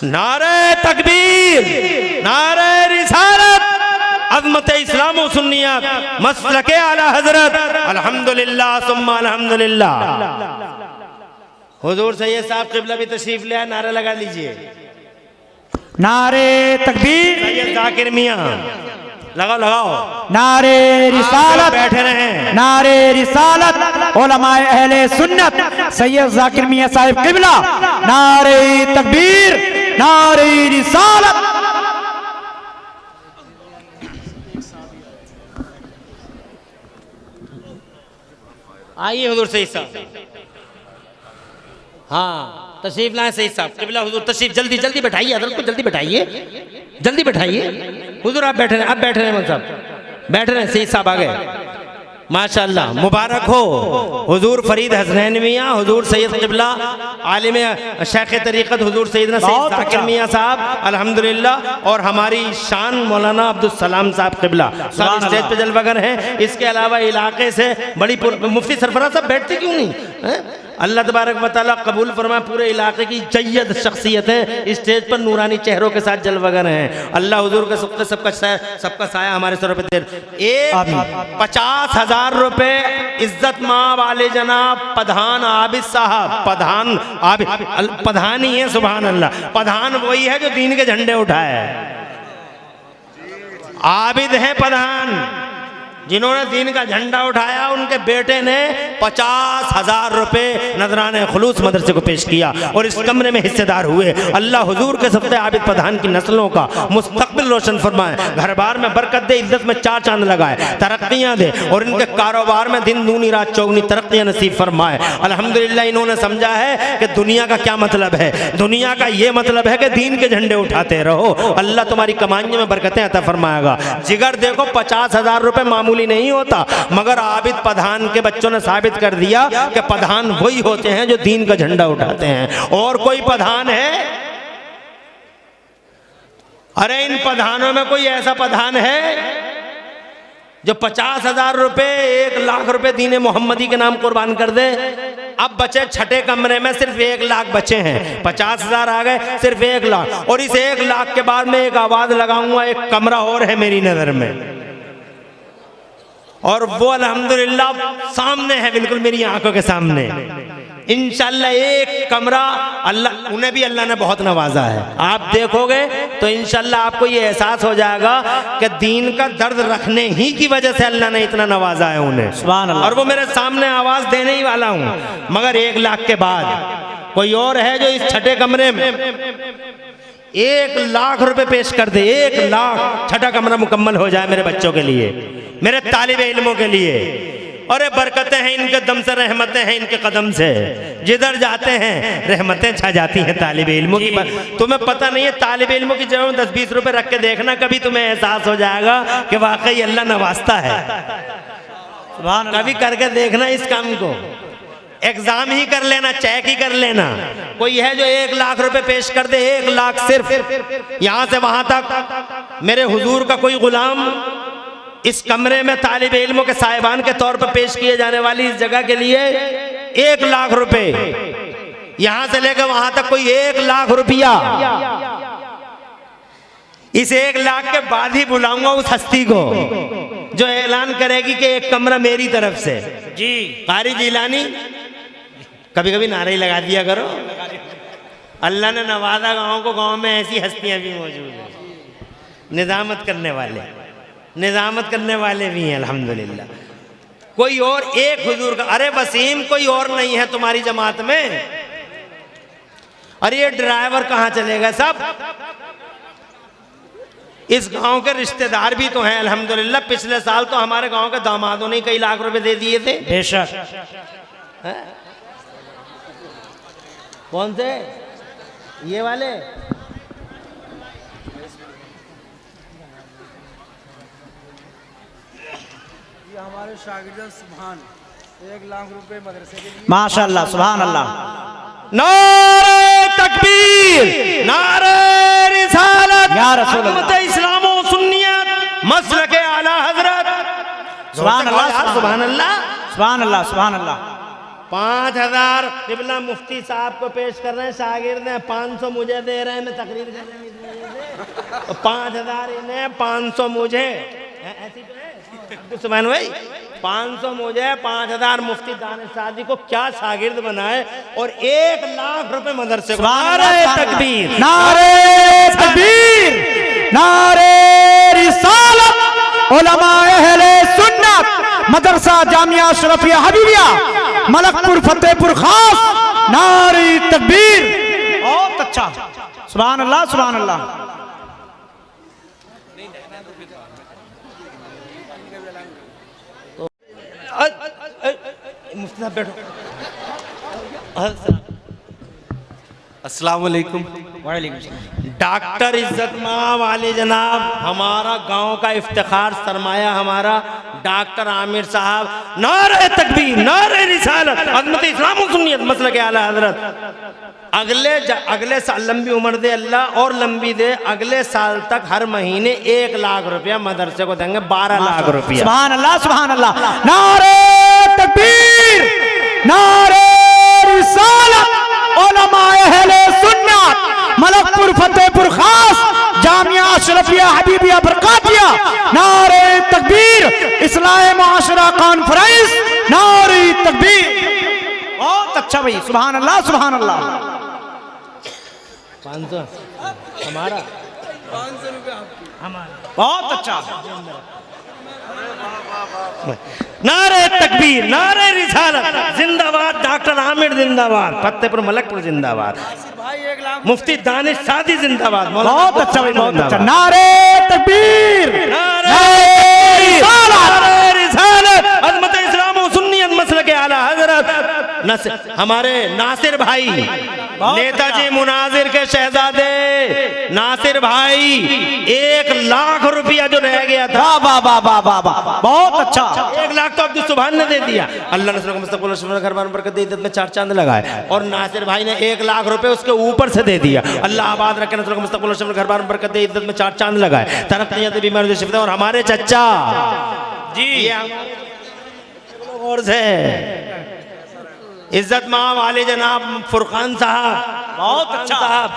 नारे तकबीर, नारे रिसालत, अज़मत इस्लाम व सुन्नियत, मसलके आला हजरत, अल्हम्दुलिल्लाह सुम्मा अल्हम्दुलिल्लाह। हुजूर सैयद साहब क़िबला भी तशरीफ ले आए, नारा लगा लीजिए।
नारे तकबीर,
सैयद जाकिर मियाँ लगाओ लगाओ।
नारे रिसालत,
बैठे रहे।
नारे रिसालत, उलमाए अहले सुन्नत, सैयद जाकिर मियाँ साहिब क़िबला, नारे तकबीर, नारे रिसालत।
आइए हुजूर सैयद साहब, हाँ तशरीफ लाए सैयद साहब क़िबला हुजूर तशरीफ, जल्दी जल्दी बैठाइए, हजरत को जल्दी बैठाइए, जल्दी बैठाइए। हुजूर आप बैठे रहे, आप बैठे रहे, साहब बैठ रहे हैं, सैयद साहब आ गए। माशाअल्लाह, मुबारक हो। हुजूर फरीद हसनैन मियाँ, हुजूर सैयद क़िबला आलिम शेख तरीक़त हुजूर सैयदना सैयद ज़ाकिर मियाँ साहब अल्हम्दुलिल्लाह, और हमारी शान मौलाना अब्दुल सलाम साहब क़िबला सब स्टेज पे जलवागर हैं। इसके अलावा इलाके से बड़ी मुफ्ती सरफराज साहब बैठते क्यों नहीं हैं? अल्लाह तबारक व तआला कबूल फरमाए। पूरे इलाके की जय्यद शख्सियतें स्टेज पर नूरानी चेहरों के साथ जलवागर हैं। अल्लाह हुजूर के सबका साया हमारे सरों पे दे। 50,000 रुपए इज्जत माँ वाले जनाब पधान आबिद साहब, पधान ही है, सुभान अल्लाह। पधान वही है जो दीन के झंडे उठाए, आबिद है पधान जिन्होंने दीन का झंडा उठाया। उनके बेटे ने 50,000 रुपए नजराने खुलूस मदरसे को पेश किया और इस कमरे में हिस्सेदार हुए। अल्लाह हुजूर के सबसे आबिद प्रधान की नस्लों का मुस्तकबिल रोशन फरमाए, घर बार में बरकत दे, इज्जत में 4 चांद लगाए, तरक्कियां दे और इनके कारोबार में दिन दूनी रात चौगनी तरक्कियां नसीब फरमाए। अल्हम्दुलिल्लाह, इन्होंने समझा है कि दुनिया का क्या मतलब है। दुनिया का ये मतलब है कि दीन के झंडे उठाते रहो, अल्लाह तुम्हारी कमाइयों में बरकतें अता फरमाएगा। जिगर देखो, 50,000 रुपए मामूली नहीं होता, मगर आबिद पधान के बच्चों ने साबित कर दिया कि पधान वही होते हैं जो दीन का झंडा उठाते हैं। और कोई पधान है? अरे इन पधानों में कोई ऐसा पधान है जो 50,000 रुपए 1 लाख रुपए दीन मोहम्मदी के नाम कुर्बान कर दे? अब बचे छठे कमरे में सिर्फ 1 लाख बचे हैं। 50,000 आ गए, सिर्फ 1 लाख। और इस 1 लाख के बाद में एक आवाज लगाऊंगा, एक कमरा और है मेरी नजर में, और वो अल्हम्दुलिल्लाह सामने है, बिल्कुल मेरी आंखों के सामने। इंशाल्लाह एक कमरा अल्लाह, उन्हें भी अल्लाह ने बहुत नवाजा है। आप देखोगे तो इंशाल्लाह आपको ये एहसास हो जाएगा कि दीन का दर्द रखने ही की वजह से अल्लाह ने इतना नवाजा है उन्हें, सुभान अल्लाह। और वो मेरे सामने आवाज देने ही वाला हूँ, मगर 1 लाख के बाद कोई और है जो इस छठे कमरे में 1 लाख रुपए पेश कर दे। 1 लाख, छठा कमरा मुकम्मल हो जाए मेरे बच्चों के लिए, मेरे तालिब इल्मों के लिए। और बरकतें हैं इनके दम से, रहमतें हैं इनके कदम से, जिधर जाते हैं रहमतें छा जाती हैं तालिब इल्मों की। तुम्हें पता नहीं है, तालिब इल्मों की जगह 10-20 रुपए रख के देखना, कभी तुम्हें एहसास हो जाएगा कि वाकई अल्लाह नवाजता है। कभी करके देखना इस काम को, एग्जाम ही कर लेना, चेक ही कर लेना। कोई है जो 1 लाख रुपए पेश कर दे, 1 लाख सिर्फ यहां से वहां तक। मेरे हुजूर का कोई गुलाम इस कमरे में तालिब इल्मों के साहिबान के तौर पर पेश किए जाने वाली इस जगह के लिए 1 लाख रुपए, यहां से लेकर वहां तक कोई 1 लाख रुपया। इस 1 लाख के बाद ही बुलाऊंगा उस हस्ती को जो ऐलान करेगी कि एक कमरा मेरी तरफ से। जी कारी जिलानी, कभी कभी नारे ही लगा दिया करो। अल्लाह ने नवादा गांव को, गांव में ऐसी हस्तियां भी मौजूद हैं, निजामत करने वाले भी हैं अल्हम्दुलिल्लाह। कोई और एक हुजूर का, अरे वसीम कोई और नहीं है तुम्हारी जमात में? अरे ये ड्राइवर कहाँ चलेगा? सब इस गांव के रिश्तेदार भी तो हैं अल्हम्दुलिल्लाह। पिछले साल तो हमारे गांव के दामादों ने कई लाख रुपए दे दिए थे। बेशक। कौन से? ये वाले।
ये हमारे शागिर्द सुभान 1 लाख रुपए मदरसे के लिए।
माशाअल्लाह, सुभान अल्लाह।
नारे तकबीर, नारे रिसालत,
या रसूल अल्लाह,
इस्लाम व सुन्नियत, मसलके आला हजरत।
सुभान अल्लाह,
सुभान अल्लाह,
सुभान अल्लाह, सुभान अल्लाह।
5,000 क़िबला मुफ्ती साहब को पेश कर रहे हैं, शागिर्द हैं। 500 मुझे दे रहे हैं, मैं तकरीर कर रहा हूँ इस वजह से। 5,000 इन्हें, 500 मुझे, ऐसी तो है सुभान भाई। 500 मुझे, 5,000 मुफ्ती दानिश सादी को क्या शागिर्द बनाए, और 1 लाख रुपए मदरसे को। नारे तकबीर,
नारे तकबीर, नारे रिसालत, उलमाए अहले सुन्नत, मदरसा जामिया अशरफिया हबीबिया, मलकपुर फतेहपुर खास, नारे तकबीर। बहुत अच्छा, सुभान अल्लाह, सुभान अल्लाह।
मुफ्ती साहब बैठो।
अस्सलाम वालेकुम।
डॉक्टर इज्जत माँ वाले जनाब, हमारा गांव का इफ्तिखार, सरमाया हमारा डॉक्टर आमिर साहब, नारे तकबीर, नारे रिसालत, अज़मत इस्लाम व सुन्नियत, मसलक आला हज़रत। अगले साल लंबी उम्र दे अल्लाह और लंबी दे, अगले साल तक हर महीने 1 लाख रुपया मदरसे को देंगे, 12 लाख रुपया।
सुभान अल्लाह, सुभान अल्लाह। नारे तकबीर, नारे रिसालत, उलमाए अहले सुन्नत, मलकपुर फतेहपुर खास, जामिया अशरफिया हबीबिया बरकातिया, नारे तकबीर, इस्लाह मुआशरा कॉन्फ्रेंस, नारे तकबीर। बहुत अच्छा भाई, सुभान अल्लाह, सुभान अल्लाह।
500 हमारा,
500 रुपये आपकी।
हमारा।
बहुत अच्छा।
नारे तकबीर, नारे रिसालत, जिंदाबाद डॉक्टर आमिर जिंदाबाद, फतेहपुर मलकपुर जिंदाबाद,
भाई 1 लाख।
मुफ्ती दानिश सादी जिंदाबाद।
बहुत अच्छा भाई, बहुत अच्छा। नारे तकबीर,
नारे रिसालत, अज़मत इस्लाम व सुन्नियत, मसलक आला हज़रत। हमारे नासिर भाई, नेताजी मुनाजिर के शहजादे नासिर भाई, 1 लाख रुपया जो रह गया था,
वाह वाह वाह वाह वाह, बहुत अच्छा।
1 लाख तो अब्दुल सुभान ने दे दिया। अल्लाह ने मुस्तक़बिल घर बरकत दे, इज्जत में 4 चांद लगाए। और नासिर भाई ने 1 लाख रुपए उसके ऊपर से दे दिया। अल्लाह आबाद रखे, मुस्तक़बिल घर बरकत दे, इज्जत में 4 चांद लगाए, तरक्की बीमारी शिफा। और हमारे चचा जी, और से इज्जत माँ वाले जनाब फुरकान साहब, बहुत अच्छा साहब,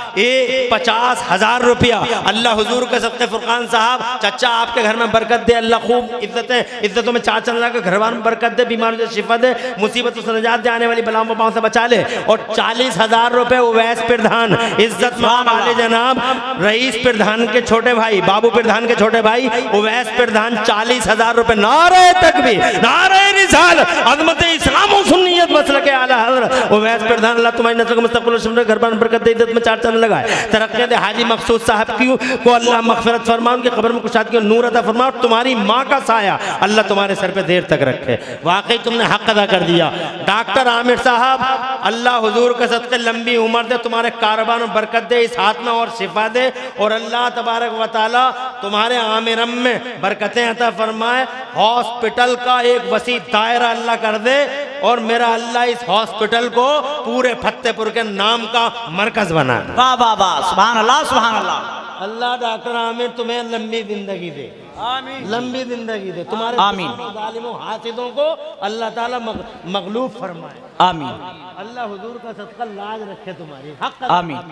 50,000 रुपया अल्लाह हुजूर के सदक़े। फुरकान साहब, चचा आपके घर में बरकत दे, अल्लाह खूब इज्जतों में 4 चांद लगा, घर में बरकत दे, बीमारियों से शिफा दे, मुसीबतों से निजात दे, आने वाली बलाओं वबाओं से बचा ले। और 40,000 रुपये उवैस प्रधान, इज्जत माँ वाले जनाब रईस प्रधान के छोटे भाई, बाबू प्रधान के छोटे भाई उवैस प्रधान, 40,000 रुपये। नारे तकबीर, नारे रिसालत, अज़मत इस्लाम व सुन्नियत, मसलक आला हज़रत। उवैस प्रधान, अल्लाह तुम्हारी नस्ल को मुस्तक़बिल घर बरकत दे, इज्जत में 4 चांद लगाए, तरक्की दे। हाजी मकसूद साहब की को अल्लाह मग़फ़िरत फरमा, उनकी कब्र में कुशाद की नूर अता फरमा। तुम्हारी माँ का साया अल्लाह तुम्हारे सर पे देर तक रखे। वाकई तुमने हक अदा कर दिया। डॉक्टर आमिर साहब, अल्लाह हुजूर के सदक़े लंबी उम्र दे, तुम्हारे कारोबार में बरकत दे, इस हाथ में और शिफा दे। और अल्लाह तबारक व तआला तुम्हारे आमिरम में बरकतें अता फरमाए। हॉस्पिटल का एक वसी दायरा अल्लाह कर दे। और मेरा अल्लाह इस हॉस्पिटल को पूरे फतेहपुर के नाम का मरकज बना।
वाह वाह वाह, सुभान अल्लाह, सुभान अल्लाह।
अल्लाह डॉक्टर आमिर तुम्हें लंबी जिंदगी दे,
आमीन,
लंबी जिंदगी दे, तुम्हारे
आमीन,
जालिमों हासिदों को अल्लाह ताला मगलूब फरमाए।
आमीन।
अल्लाह हुजूर का सदका लाज रखे तुम्हारी, हक।
आमीन।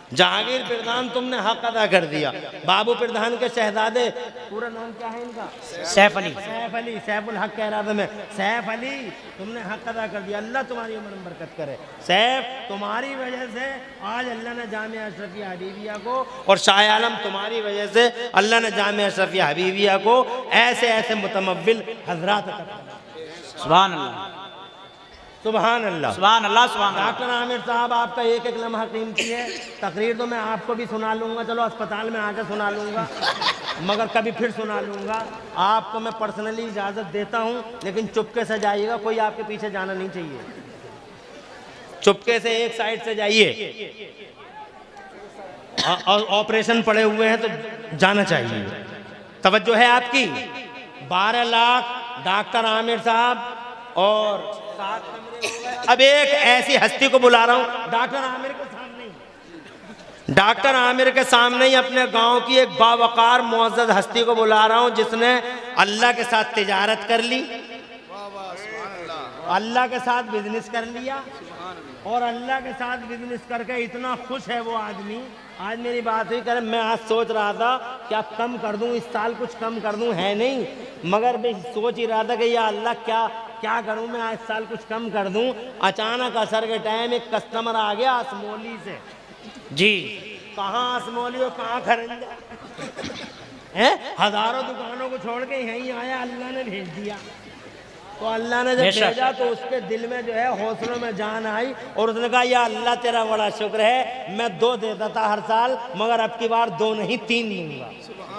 जहांगीर प्रधान तुमने हक अदा कर दिया। बाबू प्रधान के शहजादे, पूरा नाम क्या है इनका?
सैफ अली।
सैफ अली, सैफुल हक कह रहा था मैं। सैफ अली, तुमने हक अदा कर दिया। अल्लाह तुम्हारी उम्र में बरकत करे। सैफ, तुम्हारी वजह से आज अल्लाह ने जामिया अशरफिया हबीबिया को, और शाह आलम तुम्हारी वजह से अल्लाह ने जामिया अशरफिया हबीबिया को ऐसे ऐसे मुतमव्विल हजरात।
सुभान अल्लाह,
सुभान अल्लाह,
सुभान अल्लाह, सुभान अल्लाह।
डॉक्टर आमिर साहब, आपका एक एक लम्हा कीमती है। तकरीर तो मैं आपको भी सुना लूँगा, चलो अस्पताल में आकर सुना लूँगा, मगर कभी फिर सुना लूँगा। आपको मैं पर्सनली इजाज़त देता हूँ, लेकिन चुपके से जाइएगा, कोई आपके पीछे जाना नहीं चाहिए। चुपके से एक साइड से जाइए। ऑपरेशन पड़े हुए हैं तो जाना चाहिए। तवज्जो है आपकी। 12 लाख डॉक्टर आमिर साहब, और अब एक ऐसी हस्ती को बुला रहा हूं डॉक्टर आमिर के सामने, डॉक्टर आमिर के सामने ही अपने गांव की एक बावकार मुअज़्ज़ज़ हस्ती को बुला रहा हूं, जिसने अल्लाह के साथ तिजारत कर ली, अल्लाह के साथ बिजनेस कर लिया, और अल्लाह के साथ बिजनेस करके इतना खुश है वो आदमी। आज मेरी बात हुई, करे मैं आज सोच रहा था क्या कम कर दूं, इस साल कुछ कम कर दूं, है नहीं, मगर मैं सोच ही रहा था कि या अल्लाह क्या करूं मैं, आज साल कुछ कम कर दूं। अचानक असर के टाइम एक कस्टमर आ गया असमोली से। जी, कहाँ असमोली और कहाँ खरंजा है, हजारों दुकानों को छोड़ के यहीं आया, अल्लाह ने भेज दिया। तो अल्लाह ने जब भेजा तो उसके दिल में जो है हौसलों में जान आई, और उसने कहा या अल्लाह तेरा बड़ा शुक्र है, मैं 2 देता था हर साल, मगर अब की बार 2 नहीं 3 दूंगा।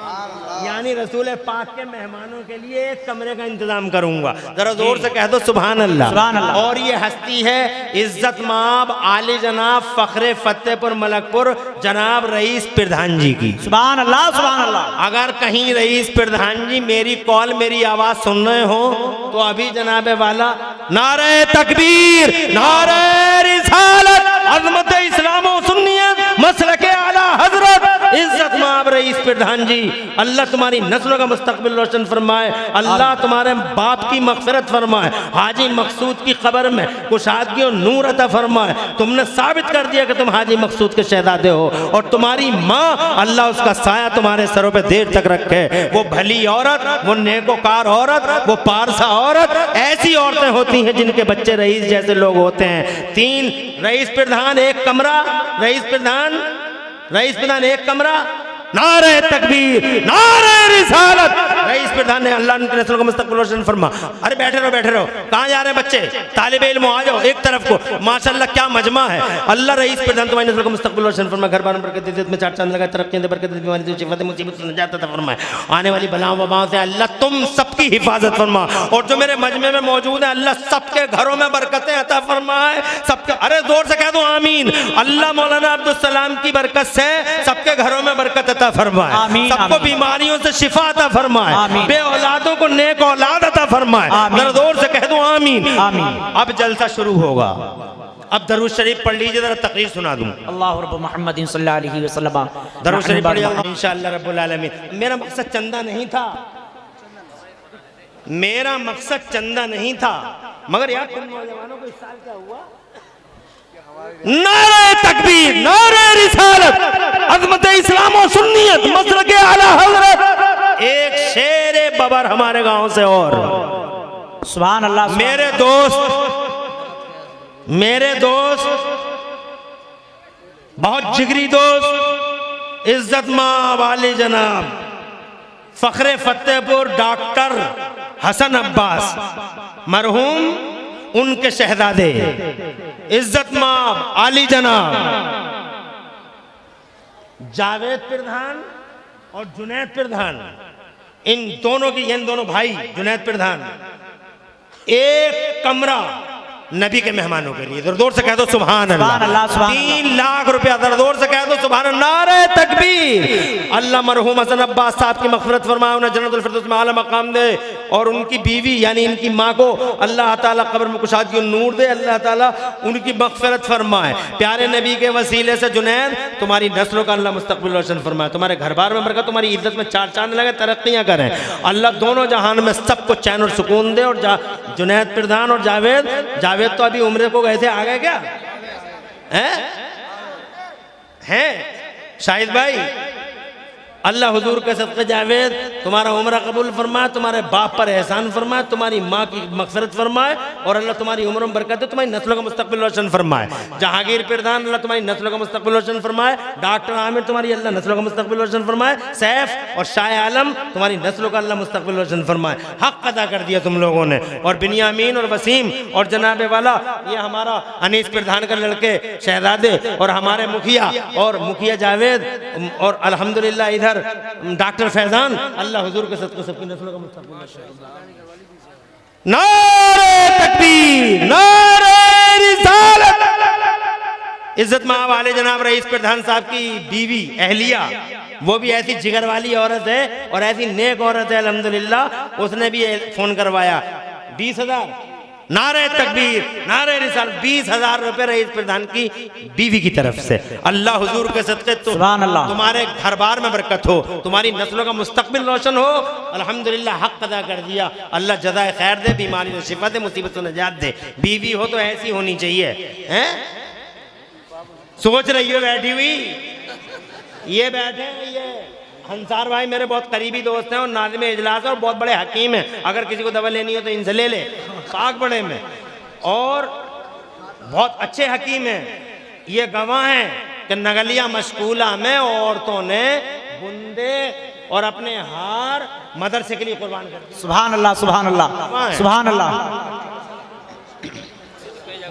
यानी रसूल पाक के मेहमानों के लिए एक कमरे का इंतजाम करूंगा। जरा जोर से कह दो सुभान अल्लाह।
सुभान अल्लाह।
और ये हस्ती है इज्जत माब आली जनाब फखरे फतेहपुर मलकपुर जनाब रईस प्रधान जी की।
सुभान अल्लाह सुभान अल्लाह।
अगर कहीं रईस प्रधान जी मेरी कॉल मेरी आवाज सुन रहे हो तो अभी जनाबे वाला नारे तकबीर नारे रिसालत अज़मत इस्लाम व सुन्नियत मसलके आला हजरत इज्जत माब रईस प्रधान जी, अल्लाह तुम्हारी नस्लों का मुस्तकबिल रोशन फरमाए, अल्लाह तुम्हारे बाप की मगफिरत फरमाए, हाजी मकसूद की कब्र में कुशादगी और नूर अता फरमाए। तुमने साबित कर दिया कि तुम हाजी मकसूद के शहजादे हो और तुम्हारी माँ अल्लाह उसका साया तुम्हारे सरों पे देर तक रखे। वो भली औरत, वो नेकोकार औरत, वो पारसा औरत, ऐसी औरतें होती हैं जिनके बच्चे रईस जैसे लोग होते हैं। 3 रईस प्रधान एक कमरा, रईस प्रधान एक कमरा, नारे तकबीर नारे रिसालत। रईस प्रधान ने अल्लाह उनके नस्लों का मुस्तकबिल रोशन फरमा। अरे बैठे रहो, कहाँ जा रहे हैं बच्चे? तालिबे इल्म आ जाओ एक तरफ को। माशाअल्लाह क्या मजमा है। अल्लाह रईस प्रधान तुम्हारी नस्लों का मुस्तकबिल रोशन फरमा, घर बार बरकत दे, में 4 चांद लगा, तरक्की दे, बरकत दे, बीमारी दे, शिफा दे, मुसीबत से नजात अता फरमाए, आने वाली बलाओं वबाओं से अल्लाह तुम सबकी हिफाजत फरमा। और जो मेरे मजमे में मौजूद है अल्लाह सबके घरों में बरकतें अता फरमाए सबके। अरे जोर से कह दो आमीन। अल्लाह मौलाना अब्दुल सलाम की बरकत से सबके घरों में बरकत अता फरमाए,
आमीन,
सबको
आमीन।
बीमारियों से शिफा अता फरमाए,
आमीन।
बे औलादों को नेक औलाद अता फरमाए। जरा जोर से कह दो आमीन।
आमीन।
अब जलसा शुरू होगा। अब दरूद शरीफ पढ़ लीजिए, जरा तकरीर सुना दूं।
अल्लाह रब्बु मुहम्मद सल्लल्लाहु अलैहि वसल्लम।
दरूद शरीफ पढ़िए इंशाअल्लाह रब्बुल आलमीन। मेरा मकसद चंदा नहीं था, मेरा मकसद चंदा नहीं था, मगर यार तुम नौजवानों को इस साल क्या हुआ? नारे तकबीर नारे रिसालत अज़मत इस्लाम व सुन्नियत मसलके आला हज़रत। एक शेर बबर हमारे गांव से और
सुभान अल्लाह।
मेरे दोस्त बहुत जिगरी दोस्त इज्जत मां वाली जनाब फखरे फतेहपुर डॉक्टर हसन अब्बास मरहूम, उनके शहजादे इज्जत माब आली जनाब जावेद प्रधान और जुनैद प्रधान, इन दोनों भाई जुनैद प्रधान एक कमरा नबी के मेहमानों के लिए। जोर से कह दो सुभान अल्लाह। 3 लाख रुपया, जोर से कह दो सुभान अल्लाह। नारे तकबीर। अल्लाह मरहूम हसन अब्बास साहब की मग़फ़िरत फरमाए, उन्हें जन्नतुल फ़िरदौस में आला मकाम दे, और उनकी बीवी यानी इनकी माँ को अल्लाह ताला कब्र में कुशादगी और नूर दे, अल्लाह ताला उनकी मग़फ़िरत फरमाए। प्यारे नबी के वसीले से जुनैद तुम्हारी नस्लों का अल्लाह मुस्तक़बिल रोशन फरमाए, तुम्हारे घर बार में बरकत, तुम्हारी इज्जत में 4 चांद लगे, तरक्कियाँ करें। अल्लाह दोनों जहान में सबको चैन और सुकून दे। और जुनैद प्रधान और जावेद तो अभी उम्र को गए थे, आ गए क्या? हैं शाहिद भाई? अल्लाह हुजूर के सदक़े जावेद तुम्हारा उम्र कबूल फरमाए, तुम्हारे बाप पर एहसान फरमाए, तुम्हारी माँ की मग़फ़िरत फरमाए, और अल्लाह तुम्हारी उम्र में बरकत दे, तुम्हारी नस्लों का मुस्तक़बिल रोशन फरमाए। जहांगीर प्रधान अल्लाह तुम्हारी नस्लों का मुस्तक़बिल रोशन फरमाए, डॉक्टर आमिर तुम्हारी अल्लाह नस्लों का मुस्तक़बिल रोशन फरमाए, सैफ और शाह आलम तुम्हारी नस्लों का अल्लाह मुस्तक़बिल रोशन फरमाए। हक़ अदा कर दिया तुम लोगों ने। और बिनियामीन और वसीम और जनाबे वाला ये हमारा अनीस प्रधान का लड़के शहजादे, और हमारे मुखिया जावेद, और अल्हम्दुलिल्लाह इधर डॉक्टर फैजान, अल्लाह हुजूर के सदक़े सबकी नस्लों का मुस्तक़बिल। नारे तकबीर नारे रिसालत। इज्जत मां वाले जनाब रईस प्रधान साहब की बीवी अहलिया, वो भी ऐसी जिगर वाली औरत है और ऐसी नेक औरत है अल्हम्दुलिल्लाह। उसने भी फोन करवाया 20,000। नारे तकबीर नारे रिसाल 20,000 रुपए रईस प्रधान की बीवी की तरफ से। अल्लाह हुजूर के सदक़े तुम्हारे घर बार में बरकत हो, तुम्हारी नस्लों का मुस्तक़बिल रोशन हो। अल्हम्दुलिल्लाह हक़ अदा कर दिया। अल्लाह जज़ाए खैर दे, बीमारी से शिफा दे, मुसीबत से नजात दे। बीवी हो तो ऐसी होनी चाहिए। हैं सोच रही हो बैठी हुई, ये बैठे हैं ये अंसार भाई मेरे बहुत करीबी दोस्त हैं और नाज़िम इजलास है और बहुत बड़े हकीम हैं। अगर किसी को दवा लेनी हो तो इनसे ले ले, पाक बड़े में, और बहुत अच्छे हकीम हैं। ये गवाह हैं कि नगलिया मशकूला में औरतों ने बुंदे और अपने हार मदरसे के लिए कुर्बान कर दिए।
सुभान अल्लाह सुभान अल्लाह सुभान अल्लाह।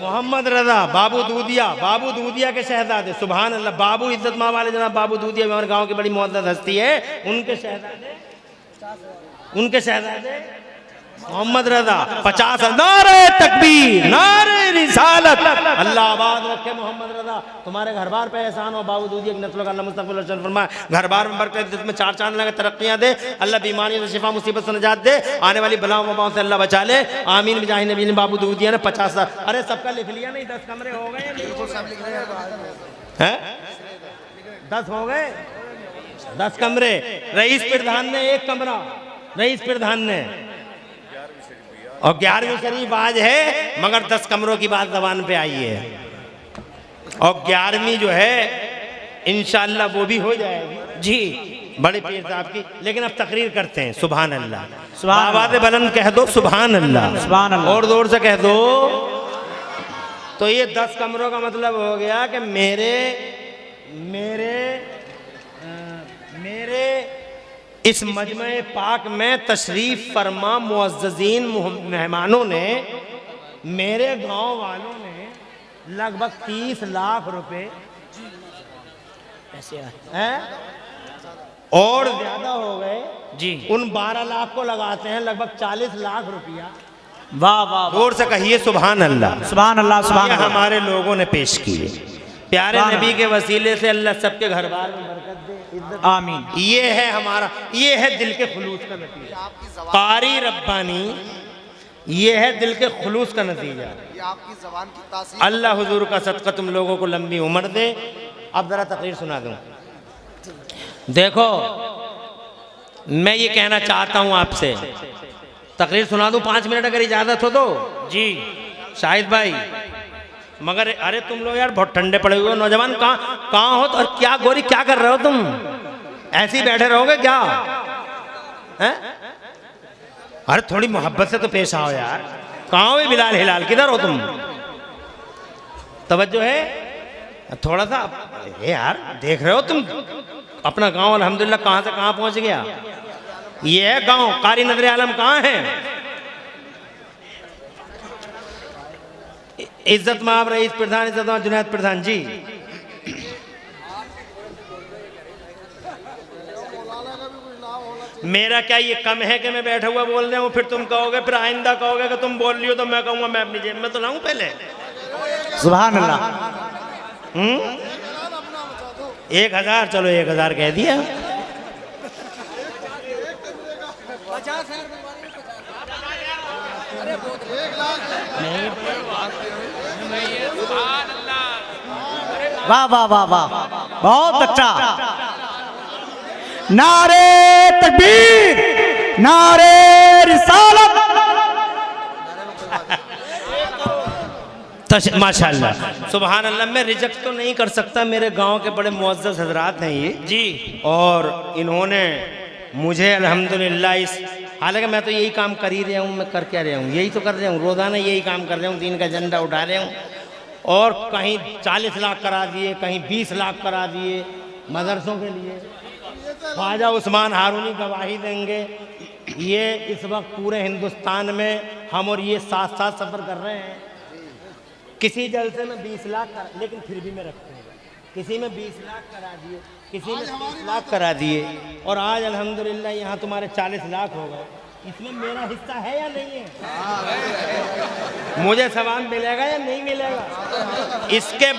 मोहम्मद रजा बाबू दूधिया के शहजादे, सुभान अल्लाह। बाबू इज्जत माँ वाले जनाब बाबू दूधिया हमारे गांव की बड़ी मुअद्दद हस्ती है, उनके शहजादे मोहम्मद रजा 50। नारे तकबीर, नारे रिसालत, अल्लाह आबाद रखे मोहम्मद रजा। तुम्हारे घर बार पे एहसान हो बाबू दूधिया की नस्लों का अल्लाह मुस्तक़बिल रोशन फरमाए। घर बार में बरकत, जिसमें चार चांद लगे, तरक्कियां दे अल्लाह, बीमारियों से शिफा, मुसीबत से निजात दे, आने वाली बलाओं वबाओं से अल्लाह बचा ले, आमीन बिजाहि नबी। बाबू दूधिया ने 50। अरे सबका लिख लिया नहीं? 10 कमरे हो गए हैं? 10 हो गए, 10 कमरे। रईस प्रधान ने 1 कमरा, रईस प्रधान ने, और 11वीं शरीफ आज है, मगर 10 कमरों की बात ज़बान पे आई है। और 11वीं जो है इंशाअल्लाह वो भी हो जाएगी जी, बड़े पीर साहब की। लेकिन अब तकरीर करते हैं। सुभान अल्लाह, आवाज़ बुलंद कह दो सुभान अल्लाह, सुभान अल्लाह, और जोर से कह दो। तो ये 10 कमरों का मतलब हो गया कि मेरे इस मजमे पाक में तशरीफ फरमा मुअज़्ज़ज़ीन मेहमानों ने, मेरे गांव वालों ने लगभग 30 लाख रुपए हैं, और ज्यादा हो गए जी। उन 12 लाख को लगाते हैं लगभग 40 लाख रुपया।
वाह वाह,
जोर से कहिए सुभान अल्लाह,
सुभान अल्लाह, सुभान अल्लाह।
हमारे लोगों ने पेश किए। प्यारे नबी के वसीले से अल्लाह सबके घर बार में बरकत दे, इज्जत, आमीन। ये है हमारा, ये है दिल के खुलूस का नतीजा। कारी रब्बानी, ये है दिल के खुलूस का नतीजा।
ये आपकी ज़बान की तासीर।
अल्लाह हुजूर का सदका तुम लोगों को लंबी उम्र दे। अब जरा तकरीर सुना दूं। देखो, मैं ये कहना चाहता हूं आपसे, तकरीर सुना दूं 5 मिनट अगर इजाजत हो तो जी शाहिद भाई। मगर अरे तुम लोग यार बहुत ठंडे पड़े हुए नौजवान, कहाँ हो? तो और क्या गोरी, क्या कर रहे हो तुम? ऐसे ही बैठे रहोगे क्या? हैं? अरे थोड़ी मोहब्बत से तो पेश आओ यार। कहाँ हो बिलाल हिलाल, किधर हो तुम? तवज्जो है थोड़ा सा यार, देख रहे हो तुम अपना गांव अल्हम्दुलिल्लाह कहाँ से कहाँ पहुंच गया। ये है गांव। कारी नजर आलम कहाँ है? इज्जत माब रईस प्रधान, इज्जत माब जुनैद प्रधान जी। मेरा क्या ये कम है कि मैं बैठा हुआ बोल रहा हूँ, फिर तुम कहोगे, फिर आइंदा कहोगे कि तुम बोल रही हो तो मैं कहूँगा मैं अपनी जेब में तो लाऊं पहले।
सुभान अल्लाह।
1000, चलो 1000 कह दिया।
वाह वाह वाह वाह, बहुत अच्छा। नारे तकबीर, नारे रिसालत।
माशाल्लाह, सुभान अल्लाह। मैं रिजेक्ट तो नहीं कर सकता, मेरे गांव के बड़े मुअज़्ज़ज़ हजरात हैं ये जी, और इन्होंने मुझे अल्हम्दुलिल्लाह इस, हालांकि मैं तो यही काम कर ही रहा हूँ, मैं कर क्या रहा हूँ, यही तो कर रहा हूँ, रोज़ाना यही काम कर रहा हूँ, दीन का झंडा उठा रहा हूँ। और कहीं 40 लाख करा दिए, कहीं 20 लाख करा दिए मदरसों के लिए। ख्वाजा उस्मान हारूनी गवाही देंगे। ये इस वक्त पूरे हिंदुस्तान में हम और ये साथ साथ सफ़र कर रहे हैं। किसी जलसे में 20 लाख लेकिन फिर भी मैं रखूँगा। किसी में 20 लाख करा दिए, किसी में 30 लाख करा दिए, और आज अल्हम्दुलिल्लाह यहाँ तुम्हारे 40 लाख हो गए। इसमें मेरा हिस्सा है या नहीं है? मुझे सवाब मिलेगा या नहीं मिलेगा? इसके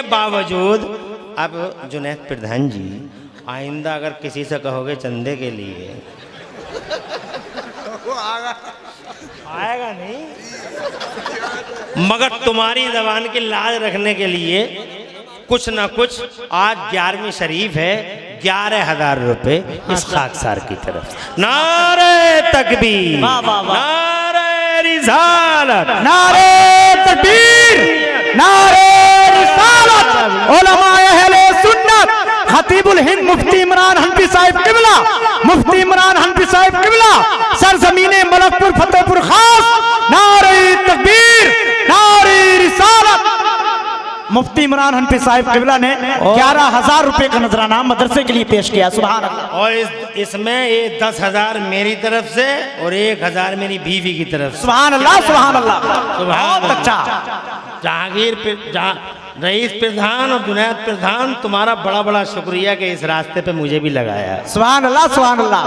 बावजूद अब जुनैद प्रधान जी, आइंदा अगर किसी से कहोगे चंदे के लिए, आएगा नहीं, मगर तुम्हारी जबान की लाज रखने के लिए कुछ ना कुछ। आज 11वीं शरीफ है, 11,000 रुपए इस खाकसार की तरफ। नारे तकबीर, नारे रिसालत,
नारे तकबीर, नारे रिसालत। उलमाए अहले सुन्नत, खतीबुल हिंद मुफ्ती इमरान हनफी साहिब किबला, मुफ्ती इमरान हनफी साहिब किबला, सरजमीने मलकपुर फतेहपुर खास। नारे तकबीर, नारे रिसालत। मुफ्ती इमरान हनफी साहिब किबला ने 11,000 रुपए का नजराना मदरसे के लिए पेश किया। सुभान अल्लाह।
और इसमें ये 10,000 मेरी तरफ से और 1,000 मेरी बीवी की तरफ से।
सुभान अल्लाह, सुभान अल्लाह, बहुत अच्छा।
रईस प्रधान और जुनैद प्रधान, तुम्हारा बड़ा बड़ा शुक्रिया कि इस रास्ते पे मुझे भी लगाया।
सुभान अल्लाह, सुभान अल्लाह।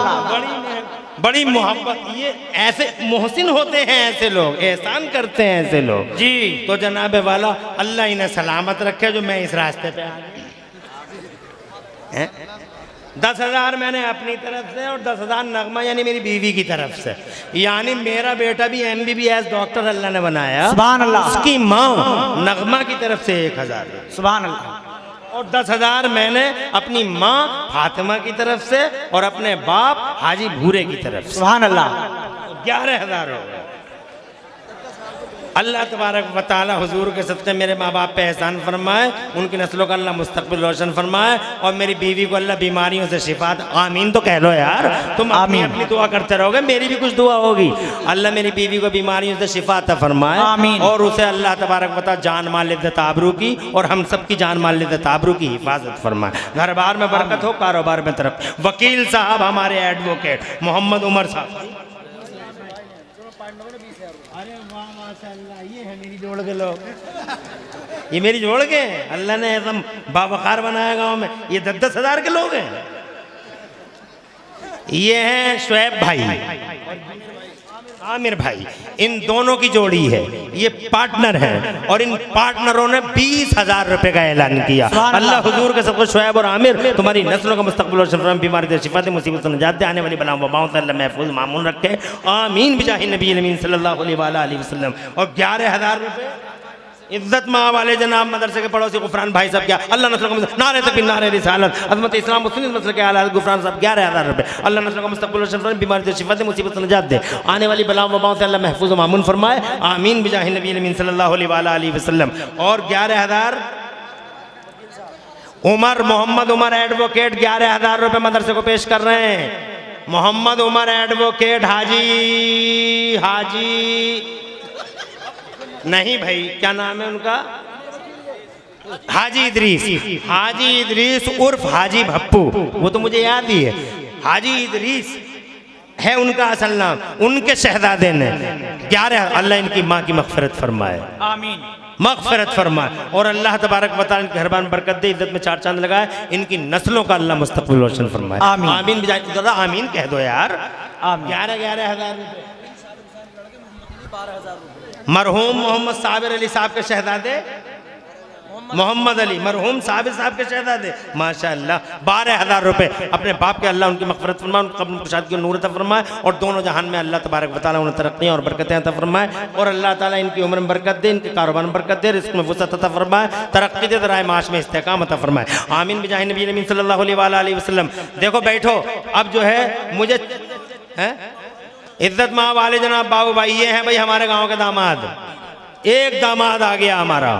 बड़ी मोहब्बत, ये ऐसे मोहसिन होते हैं, ऐसे लोग एहसान करते हैं, ऐसे लोग जी। तो जनाब वाला अल्लाह इन्हें सलामत रखे जो मैं इस रास्ते पे आ गया। 10,000 मैंने अपनी तरफ से और 10,000 नगमा यानी मेरी बीवी की तरफ से, यानी मेरा बेटा भी MBBS डॉक्टर अल्लाह ने बनाया।
सुभान अल्लाह।
उसकी माँ नगमा की तरफ से 1,000,
सुभान अल्लाह।
और 10,000 मैंने अपनी माँ फातिमा की तरफ से और अपने बाप हाजी भूरे की तरफ से।
सुभान अल्लाह।
11,000 हो गए। अल्लाह तबारक व तआला हुजूर के सदक़े मेरे माँ बाप पे एहसान फरमाए, उनकी नस्लों का अल्लाह मुस्तक़बिल रोशन फरमाए, और मेरी बीवी को अल्लाह बीमारियों से शिफा। आमीन तो कह लो यार, तुम अपनी अपनी दुआ करते रहोगे, मेरी भी कुछ दुआ होगी। अल्लाह मेरी बीवी को बीमारियों से शिफा अता फरमाए,
आमीन।
और उसे अल्लाह तबारक व तआला जान माल इज़्ज़त आबरू की और हम सब की जान माल इज़्ज़त आबरू की हिफाजत फरमाए। घर बार में बरकत हो, कारोबार में तरक्की। वकील साहब हमारे एडवोकेट मोहम्मद उमर साहब, अरे वाह माशाअल्लाह, ये है मेरी जोड़ के लोग, ये मेरी जोड़ के अल्लाह ने एकदम बावकार बनाया गांव में। ये 10-10 हज़ार के लोग हैं। ये हैं शुएब भाई, आमिर भाई, इन दोनों की जोड़ी है, ये पार्टनर हैं, और इन पार्टनरों ने 20,000 रुपए का ऐलान किया। अल्लाह हुजूर के सबको शुएब और आमिर तुम्हारी नस्लों का मुस्तक़बिल और शफ़ा, बीमारी से शिफा दे, मुसीबत से निजात दे, आने वाली बलाओं वबाओं से अल्लाह महफूज मामून रखे। आमीन बिजाहि नबी अमीन सल्लल्लाहु अलैहि वसल्लम। और 11,000 रुपए इज्जत माँ वाले जनाब मदरसे के पड़ोसी गुफरान भाई साहब, क्या अल्लाह नस्लों का नारे तकबीर, नारे रिसालत, अज़मत इस्लाम मुस्लिम मसले के आला गुफरान साहब 11,000 रुपए। अल्लाह नस्लों का मुस्तक़बिल और शफ़ा, बीमारी से शिफा दे, मुसीबत से निजात दे, आने वाली बलाओं वबाओं से अल्लाह महफूज मामून फरमाए। आमीन बिजाहि नबी अमीन सल्लल्लाहु अलैहि वसल्लम। और 11,000 उमर, मोहम्मद उमर एडवोकेट 11,000 रुपए मदरसे को पेश कर रहे हैं। मोहम्मद उमर एडवोकेट हाजी नहीं भाई, क्या नाम है उनका? हाजी इदरीस उर्फ हाजी भप्पू, वो तो मुझे याद ही है। हाजी इदरीस है उनका असल नाम। उनके शहजादे ने 11, अल्लाह इनकी माँ की मग़फ़िरत फरमाए, आमीन, मग़फ़िरत फरमाए, और अल्लाह तबारक व तआला इनके घर में बरकत दे, इज्जत में 4 चांद लगाए, इनकी नस्लों का अल्लाह मुस्तक़बिल रोशन फरमाए। आमीन, आमीन। ज़रा आमीन कह दो यार। 11,000 रुपये मरहूम मोहम्मद साबिर अली साहब के शहजादे, मोहम्मद अली मरहूम साबिर साहब के शहजादे, माशाअल्लाह 12,000 रुपए अपने बाप के, अल्लाह उनकी मग़फ़िरत फरमाए, उनकी कब्र कुशाद की नूर अता फरमाए, और दोनों जहान में अल्लाह तबारक व तआला उन्हें तरक्की और बरकतें अता फरमाए, और अल्लाह ताला इनकी उम्र में बरकत दे, इनके कारोबार में बरकत दे, रिज़्क़ में वुसअत अता फरमाए, तरक्की दे, राय माश में इस्तेकाम अता फरमाए। आमीन बिजाहि नबी अमीन सल्लल्लाहु अलैहि वसल्लम। देखो बैठो, अब जो है मुझे इज्जत माँ वाले जनाब बाबू भाई, ये हैं भाई हमारे गांव के दामाद। एक दामाद आ गया हमारा,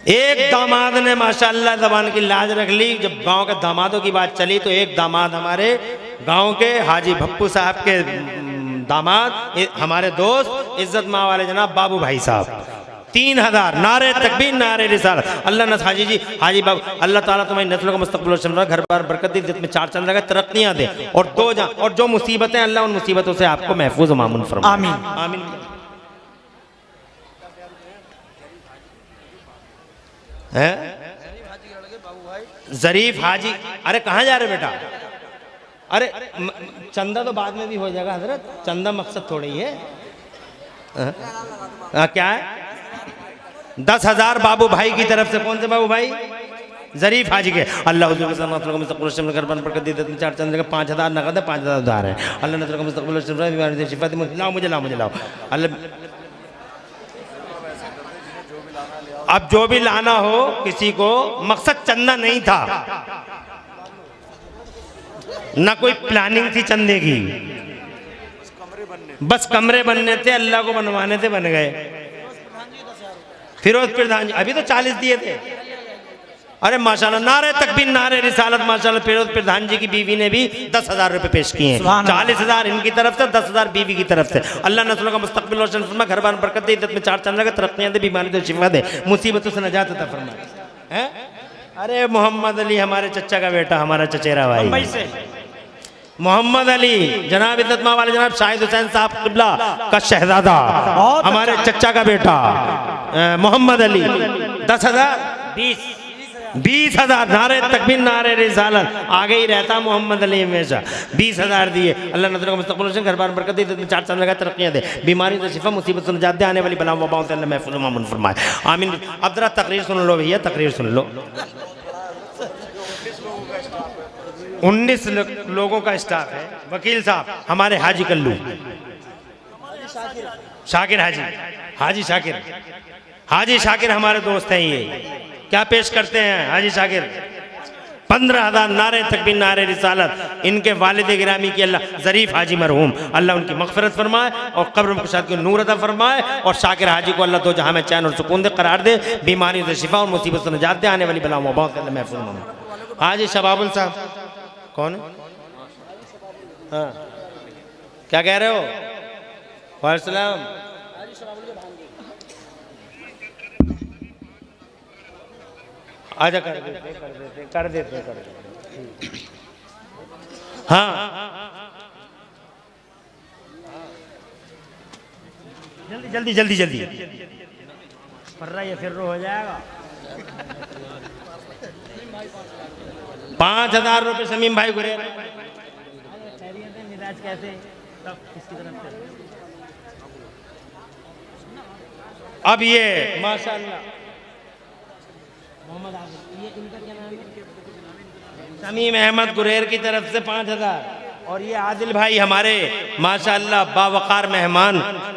एक दामाद ने माशाअल्लाह ज़बान की लाज रख ली। जब गांव के दामादों की बात चली तो एक दामाद हमारे गांव के हाजी भप्पू साहब के दामाद, हमारे दोस्त इज्जत माँ वाले जनाब बाबू भाई साहब, 3,000 नारे तकबीर, नारे रिसालत। अल्लाह नस हाजी जी, हाजी बाबू, अल्लाह ताला तुम्हारी नस्लों का मुस्तक़बिल रोशन रखे, घर बार बरकत दे, इज्जत में 4 चांद लगा, तरक्कियां दे, और जो मुसीबतें अल्लाह उन मुसीबतों से आपको महफूज मामून फरमाए। आमीन, आमीन। ज़रीफ हाजी, अरे कहाँ जा रहे बेटा? अरे चंदा तो बाद में भी हो जाएगा हजरत, चंदा मकसद थोड़ी है। क्या है? 10,000 बाबू भाई की तरफ से। कौन से बाबू भाई? ज़रीफ हाजी के। अल्लाह हुज़ूर के मुस्तक़बिल घर बन बरकत दे, 4 चंद 5,000 नगद है, 5,000 उधार है। अल्लाह नस्ल का मुस्तक़बिल शिफा दे, मुझे लाओ। अल्लाह अब जो भी लाना हो किसी को, मकसद चंदा नहीं था, ना कोई प्लानिंग थी चंदे की, बस कमरे बनने थे, अल्लाह को बनवाने थे, बन गए। फिरोज प्रधान जी अभी तो 40 दिए थे, अरे माशाल्लाह, नारे तकबीर नारे रिसालत। माशाल्लाह, फिरोज प्रधान जी की बीवी ने भी 10,000 रुपए पेश किए हैं। 40,000 इनकी तरफ से, 10,000 बीवी की तरफ से। अल्लाह नस्लों का मुस्तकबिल रोशन फरमा, घर बार बरकत दे, इज्जत में चार चांद लगे, तरक्कियां दे, बीमारी से शिफा दे, मुसीबतों से नजात अता फरमा। हैं? अरे मोहम्मद अली हमारे चचा का बेटा, हमारा चचेरा भाई मोहम्मद अली, जनाब इज्जत मां वाले जनाब शाहिद हुसैन साहब किबला का शहजादा, हमारे चचा का बेटा मोहम्मद अली। 10,000 20,000 नारे तकबीर नारे रिसालत, आगे ही रहता मोहम्मद अली हमेशा। 20,000 दिए। अल्लाह नजर का मुस्तकबिल रोशन, घर बार बरकत दे, इज्जत में चार चांद लगा, तरक्कियां दे, बीमारी से शिफा, मुसीबत से निजात दे, आने वाली बलाओं वबाओं से अल्लाह महफूज मामून फरमाए, आमीन। अब जरा तकरीर सुन लो भैया, तकरीर सुन लो। 19 लोगों का स्टाफ है। वकील साहब हमारे हाजी कल्लू, शाकिर हाजी शाकिर हमारे दोस्त हैं। ये क्या पेश करते हैं हाजी शाकिर? 15,000 नारे तकबीर नारे रिसालत। इनके वालिद गिरामी की अल्लाह ज़रीफ हाजी मरहूम, अल्लाह उनकी मग़फ़िरत फरमाए और कब्र में कुशाद को नूर अता फरमाए, और शाकिर हाजी को अल्लाह दो जहां में चैन और सुकून दे, करार दे, बीमारी से शिफा और मुसीबत से निजात दे, आने वाली बलाओं वबाओं से अल्लाह महफूज फरमाए। हाजी शबाबुल साहब कौन है? हाँ, क्या कह रहे हो? वालेकुम। आजा कर देते। हाँ, जल्दी फर्रा ये फिर हो जाएगा। 5,000 रुपये शमीम भाई गुरेर। मिजाज कैसे? अब ये माशाल्लाह मोहम्मद आबिद, ये इनका क्या नाम है? शमीम अहमद गुरेर की तरफ से 5,000। और ये आदिल भाई हमारे माशाल्लाह बावकार मेहमान,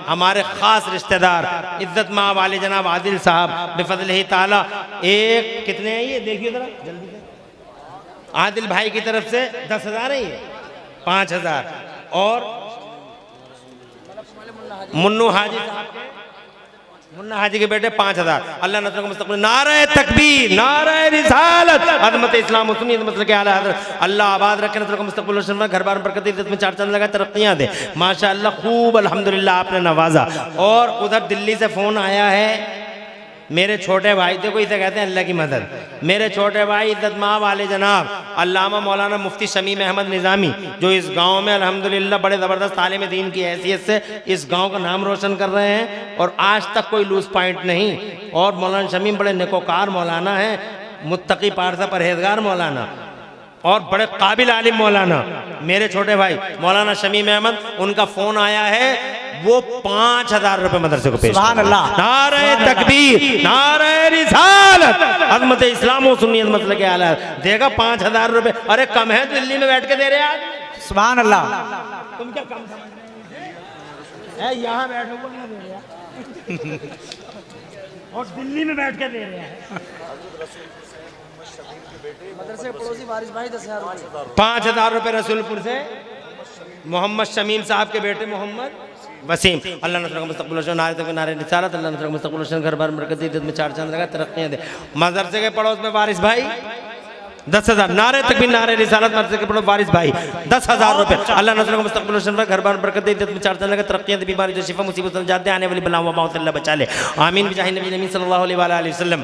हमारे ख़ास रिश्तेदार, इज्जत माँ वाले जनाब आदिल साहब बिफज़लिही ताला। एक कितने हैं ये देखिए ज़रा जल्दी से। आदिल भाई की तरफ से 10,000 है ये, 5,000। और मुन्नू हाजी साहब के, मुन्ना हाजी के बेटे 5,000। अल्लाह नस्ल को मुस्तकबिल नारे तकबीर नारे रिसालत, अज़मत इस्लाम सुन्नियत मसलक के आला हज़रत, अल्लाह आबाद रखे, नस्ल को मुस्तकबिल रोशन, घर बार बरकत, इज्जत में चार चांद लगा, तरक्कियां दे। माशाअल्लाह खूब अल्हम्दुलिल्लाह आपने नवाजा। और उधर दिल्ली से फ़ोन आया है मेरे छोटे भाई, देखो इसे कहते हैं अल्लाह की मदद। मेरे छोटे भाई इज्जत माँ वाले जनाब अल्लामा मौलाना मुफ्ती शमीम अहमद निज़ामी, जो इस गांव में अल्हम्दुलिल्लाह बड़े ज़बरदस्त आलिम दीन की हैसियत से इस गांव का नाम रोशन कर रहे हैं, और आज तक कोई लूज पॉइंट नहीं। और मौलाना शमीम बड़े नेकोकार मौलाना हैं, मुत्तकी पारसा परहेजगार मौलाना, और बड़े काबिल आलिम मौलाना। मेरे छोटे भाई मौलाना शमीम अहमद, उनका फ़ोन आया है, वो 5,000 रुपए मदरसे को पेश। सुभान अल्लाह। नारे तकबीर नारे रिसालत, अज़मत इस्लाम और सुन्नियत मसलक के आला देगा 5,000 रुपए। अरे कम है, दिल्ली में बैठ के दे रहे हैं आज।
सुभान अल्लाह।
तुम क्या कम समझ रहे हैं? यहाँ बैठो को नहीं दे रहे हैं और दिल्ली में बैठ के दे रहे हैं।
मदरसे पड़ोसी वारिस भाई 10,000
5,000 रुपए रसूलपुर से मोहम्मद शमीम साहब के बेटे मोहम्मद वसीम। अल्लाह नस्ल का मुस्तकबिल रोशन, नारे तक नारे निसारत, अल्लाह नस्ल का मुस्तकबिल रोशन, घर बार बरकत, इज्जत में चार चांद लगा, तरक्कियां दे। मदरसे के पड़ोस में वारिस भाई 10,000 नारे तकबीर नारे रिसालत, मदरसे के पड़ोस वारिस भाई 10,000 रुपए। अल्लाह नस्ल का मुस्तकबिल रोशन, घर बार बरकत, इज्जत में चार चांद लगा, तरक्कियां दे, बीमारी से शिफा, मुसीबत से निजात दे, आने वाली बलाओं वबाओं से अल्लाह बचा ले, आमीन। बिजाहि नबी नबी सल्लल्लाहु अलैहि वसल्लम।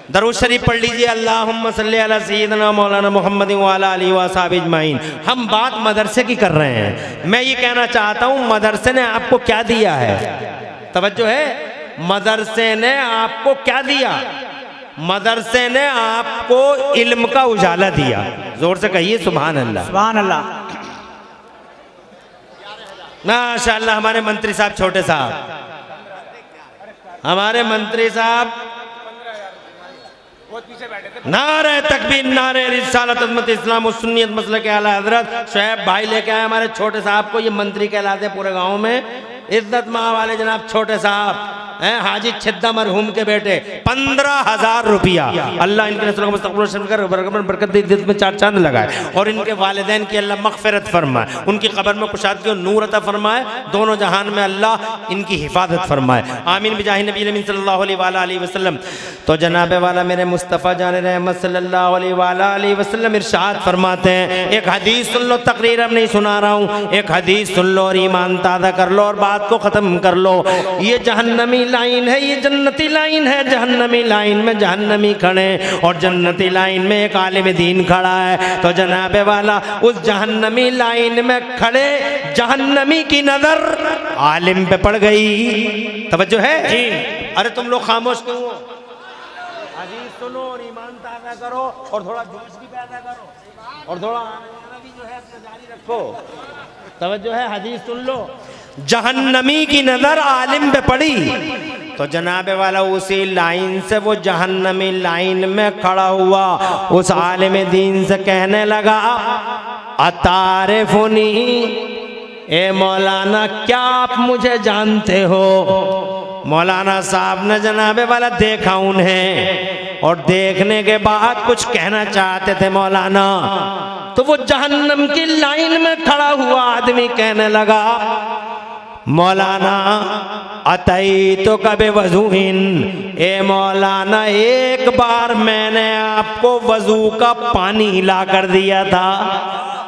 दरूद शरीफ पढ़ लीजिए, अल्लाहुम्मा सल्ली अला सय्यिदना मौलाना मुहम्मद व अला आलिहि व असहाबिहि अजमाइन। हम बात मदरसे की कर रहे हैं। मैं ये कहना चाहता हूँ, मदरसे ने आपको क्या दिया है? तवज्जो है, मदरसे ने आपको क्या दिया? मदरसे ने आपको इल्म का उजाला दिया। जोर से कहिए सुभान अल्लाह।
सुभान अल्लाह।
माशाअल्लाह। हमारे मंत्री साहब, छोटे साहब, हमारे मंत्री साहब नारे तकबीर नारे रिसालत, अज़मत इस्लाम और सुन्नियत मसलक के आला हज़रत शुएब भाई लेके आए हमारे छोटे साहब को। ये मंत्री कहलाते पूरे गांव में, इज्जत माँ वाले जनाब छोटे साहब हैं हाजी छिद्दा मरहूम के बेटे 15,000 रुपया। अल्लाह इनके नस्लों का मुस्तकबिल रोशन कर, बरकत दे, दिल में चार चांद लगाए और इनके वालिदैन की अल्लाह मगफिरत फरमाए, उनकी कब्र में कुशादगी और नूर अता फरमाए, दोनों जहान में अल्लाह इनकी हिफाजत फरमाए। आमीन बिजाहि नबी अमीन सल्लल्लाहु अलैहि वसल्लम। तो जनाब वाला मेरे मुस्तफ़ा जान रहमत सल्लल्लाहु अलैहि वसल्लम इरशाद फरमाते हैं, एक हदीस सुन लो, तकरीर अब नहीं सुना रहा हूँ, एक हदीस सुन लो और ईमान ताज़ा कर लो और बात को ख़त्म कर लो। ये जहन्नमी लाइन है, ये जन्नती लाइन है। जहन्नमी लाइन में जहन्नमी खड़े और जन्नती लाइन में एक आलिम दीन खड़ा है। तो जनाब वाला उस जहन्नमी लाइन में खड़े जहन्नमी की नज़र आलिम पे पड़ गई। तवज्जो है जी? अरे तुम लोग खामोश क्यों हो? हदीस सुनो और ईमान ताज़ा करो और थोड़ा जोश भी पैदा करो और थोड़ा आना भी जो है अपना जारी रखो। तवज्जो है, हदीस सुन लो। जहन्नमी की नजर आलिम पे पड़ी तो जनाब वाला उसी लाइन से वो जहन्नमी लाइन में खड़ा हुआ, उस आलिम दीन से कहने लगा, अतारिफुनी, ए मौलाना क्या आप मुझे जानते हो? मौलाना साहब ने जनाबे वाला देखा उन्हें और देखने के बाद कुछ कहना चाहते थे मौलाना, तो वो जहन्नम की लाइन में खड़ा हुआ आदमी कहने लगा, मौलाना अतई तो कभी वजूइन, ए मौलाना एक बार मैंने आपको वजू का पानी हिला कर दिया था।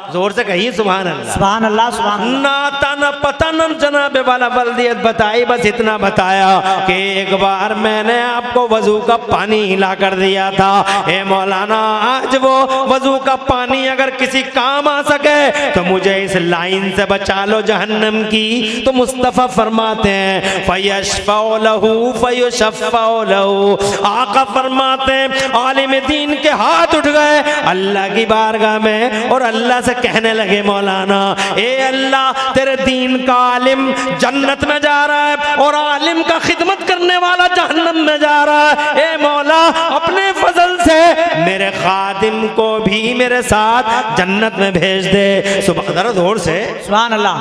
जोर से कहिए सुभान अल्लाह।
सुभान अल्लाह, सुभान अल्लाह।
नाता न पता न जनाबे वाला बल्दियत बताई, बस इतना बताया कि एक बार मैंने आपको वजू का पानी हिला कर दिया था। ए मौलाना आज वो वजू का पानी अगर किसी काम आ सके तो मुझे इस लाइन से बचा लो जहन्नम की। तो मुस्तफ़ा फरमाते हैं, फयशफ़अ लहू फयुशफ़अ लहू, आका फरमाते हैं आलिम दीन के हाथ उठ गए अल्लाह की बारगाह में और अल्लाह से कहने लगे, मौलाना ए अल्लाह तेरे दीन का आलिम जन्नत में जा रहा है और आलिम का खिदमत करने वाला जहन्नम में जा रहा है। ए मौला अपने फजल से मेरे खादिम को भी मेरे साथ जन्नत में भेज दे। सुबह जरा जोर से
सुभान अल्लाह।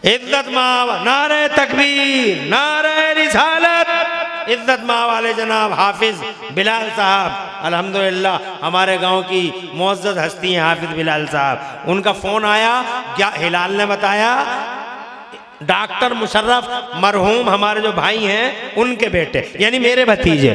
इज्जत माव, नारे तकबीर, नारे रिसालत। इज्जत माँ वाले जनाब हाफिज बिलाल साहब, अल्हम्दुलिल्लाह हमारे गांव की मुअज़्ज़ज़ हस्ती हैं हाफिज बिलाल साहब। उनका फ़ोन आया, क्या हिलाल ने बताया, डॉक्टर मुशर्रफ मरहूम हमारे जो भाई हैं उनके बेटे यानी मेरे भतीजे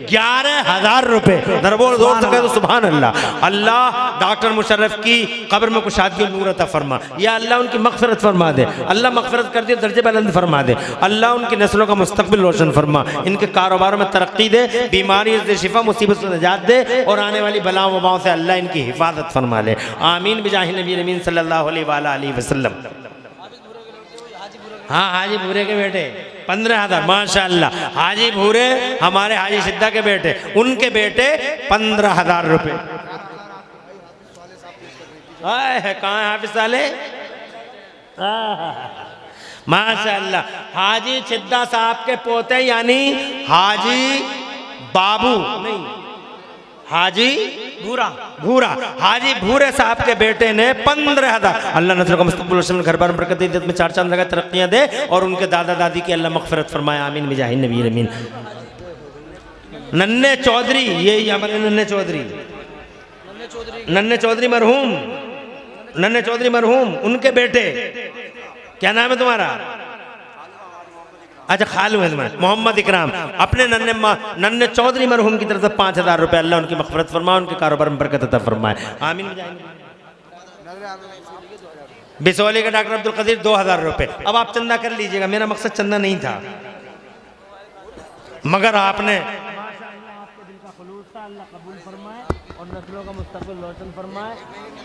11,000 रुपये। दरबोल जोर से कहे तो सुभान अल्लाह। अल्लाह डॉक्टर मुशर्रफ की कब्र में कुशादगी और नूर अता फरमा, या अल्लाह उनकी मगफिरत फरमा दे, अल्लाह मगफिरत कर दे, दर्जे बुलंद फरमा दे, अल्लाह उनकी नस्लों का मुस्तकबिल रोशन फरमा, इनके कारोबारों में तरक्की दे, बीमारी से शिफा, मुसीबत से निजात दे और आने वाली बलाओं वबाओं से अल्लाह इनकी हिफाजत फरमा ले। आमीन बिजाहि नबी अमीन सल्लल्लाहु अलैहि वसल्लम। हाँ हाजी भूरे के बेटे 15,000 माशाअल्लाह। हाजी भूरे हमारे हाजी सिद्धा के बेटे, उनके बेटे 15,000 रुपये। कहाँ है हाफिज साले? माशाअल्लाह। हाजी सिद्धा साहब के पोते यानी हाजी बाबू नहीं, हाजी भूरा, भूरा हाजी भूरे साहब के बेटे ने 15,000। अल्लाह नस्ल का मुस्तकबिल रोशन, घर बार बरकत दे, में चार चांद लगा, तरक्कियां दे और उनके दादा दादी की अल्लाह मगफिरत फरमाए। आमीन बिजाहि नबी अमीन। नन्हे चौधरी, ये हमारे नन्हे चौधरी, नन्हे चौधरी मरहूम, नन्हे चौधरी मरहूम उनके बेटे, क्या नाम है तुम्हारा? अच्छा खालू है तुम्हारे, मोहम्मद इकराम। अपने नन्हे चौधरी मरहूम की तरफ से 5,000 रुपये। अल्लाह उनकी मगफिरत फरमाए, उनके कारोबार में बरकत अता फरमाए। आमीन। बिसौली के डॉक्टर अब्दुल कदीर 2,000 रुपये। अब आप चंदा कर लीजिएगा, मेरा मकसद चंदा नहीं था, मगर आपने और नस्लों का मुस्तकबिल रोशन फरमाए।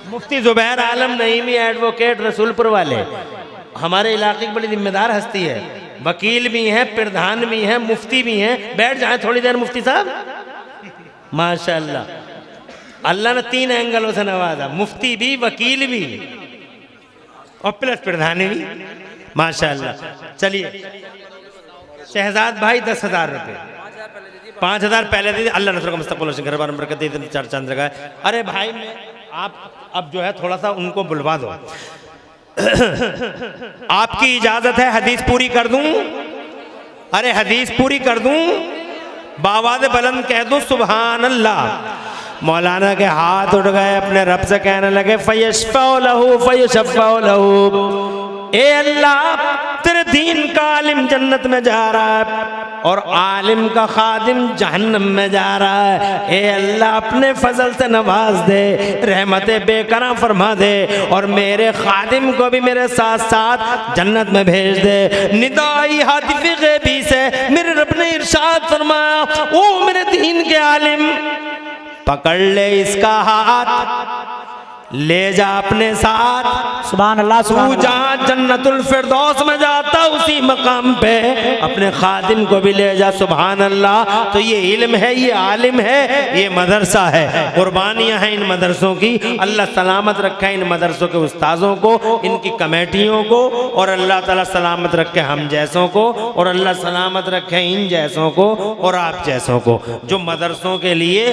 मुफ्ती जुबैर आलम नईमी एडवोकेट रसूलपुर वाले हमारे इलाके की बड़ी जिम्मेदार हस्ती है, वकील भी हैं, प्रधान भी हैं, मुफ्ती भी हैं। बैठ जाए थोड़ी देर मुफ्ती साहब। माशाअल्लाह अल्लाह ने 3 एंगलों से नवाजा, मुफ्ती भी, वकील भी और प्लस प्रधान भी। माशाअल्लाह। चलिए शहजाद भाई 10,000 रुपये, 5,000 पहले दे, अल्लाह नस्ल का मुस्तकबिल घर बार बरकत दे, चार चांद लगाए। अरे भाई मैं आप अब जो है थोड़ा सा उनको बुलवा दो। आपकी इजाजत है हदीस पूरी कर दूं? अरे हदीस पूरी कर दूं? बावाज़ बुलंद कह दूं सुभान अल्लाह। मौलाना के हाथ उठ गए, अपने रब से कहने लगे फयशफ़अ लहू फयशफ़अ लहू, ए अल्लाह तेरे दीन का आलिम जन्नत में जा रहा है और आलिम का खादिम जहन्नम में जा रहा है। ए अल्लाह अपने फजल से नवाज दे, रहमते बेकरां फरमा दे और मेरे खादिम को भी मेरे साथ साथ जन्नत में भेज दे। निदाई हातिफ़े ग़ैबी से मेरे रब ने इरशाद फरमाया, ओ मेरे दीन के आलिम पकड़ ले इसका हाथ, ले जा अपने साथ।
सुभान अल्लाह,
तू जहाँ जन्नतुल फिरदौस में जाता उसी मकाम पे अपने खादिम को भी ले जा। सुभान अल्लाह। तो ये इल्म है, ये आलिम है, ये मदरसा है। कुर्बानियाँ हैं इन मदरसों की। अल्लाह सलामत रखे इन मदरसों के उस्ताजों को, इनकी कमेटियों को, और अल्लाह ताला सलामत रखे हम जैसों को, और अल्लाह सलामत रखे इन जैसों को और आप जैसों को, जो मदरसों के लिए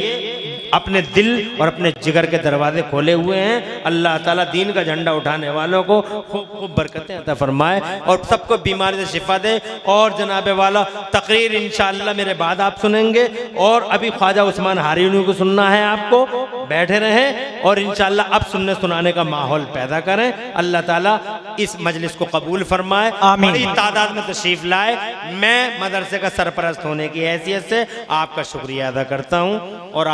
अपने दिल और अपने जिगर के दरवाजे खोले हुए हैं। अल्लाह ताला दीन का झंडा उठाने वालों को खूब खूब बरकतें अता फरमाए और सबको बीमारी से शिफा दे। और जनाबे वाला तकरीर इंशाअल्लाह मेरे बाद आप सुनेंगे, और अभी ख्वाजा उस्मान हारीनी को सुनना है आपको। बैठे रहें और इंशाअल्लाह अब सुनने सुनाने का माहौल पैदा करें। अल्लाह ताला इस मजलिस को कबूल फरमाए, बड़ी तादाद में तशरीफ लाए। मैं मदरसे का सरपरस्त होने की हैसियत से आपका शुक्रिया अदा करता हूँ और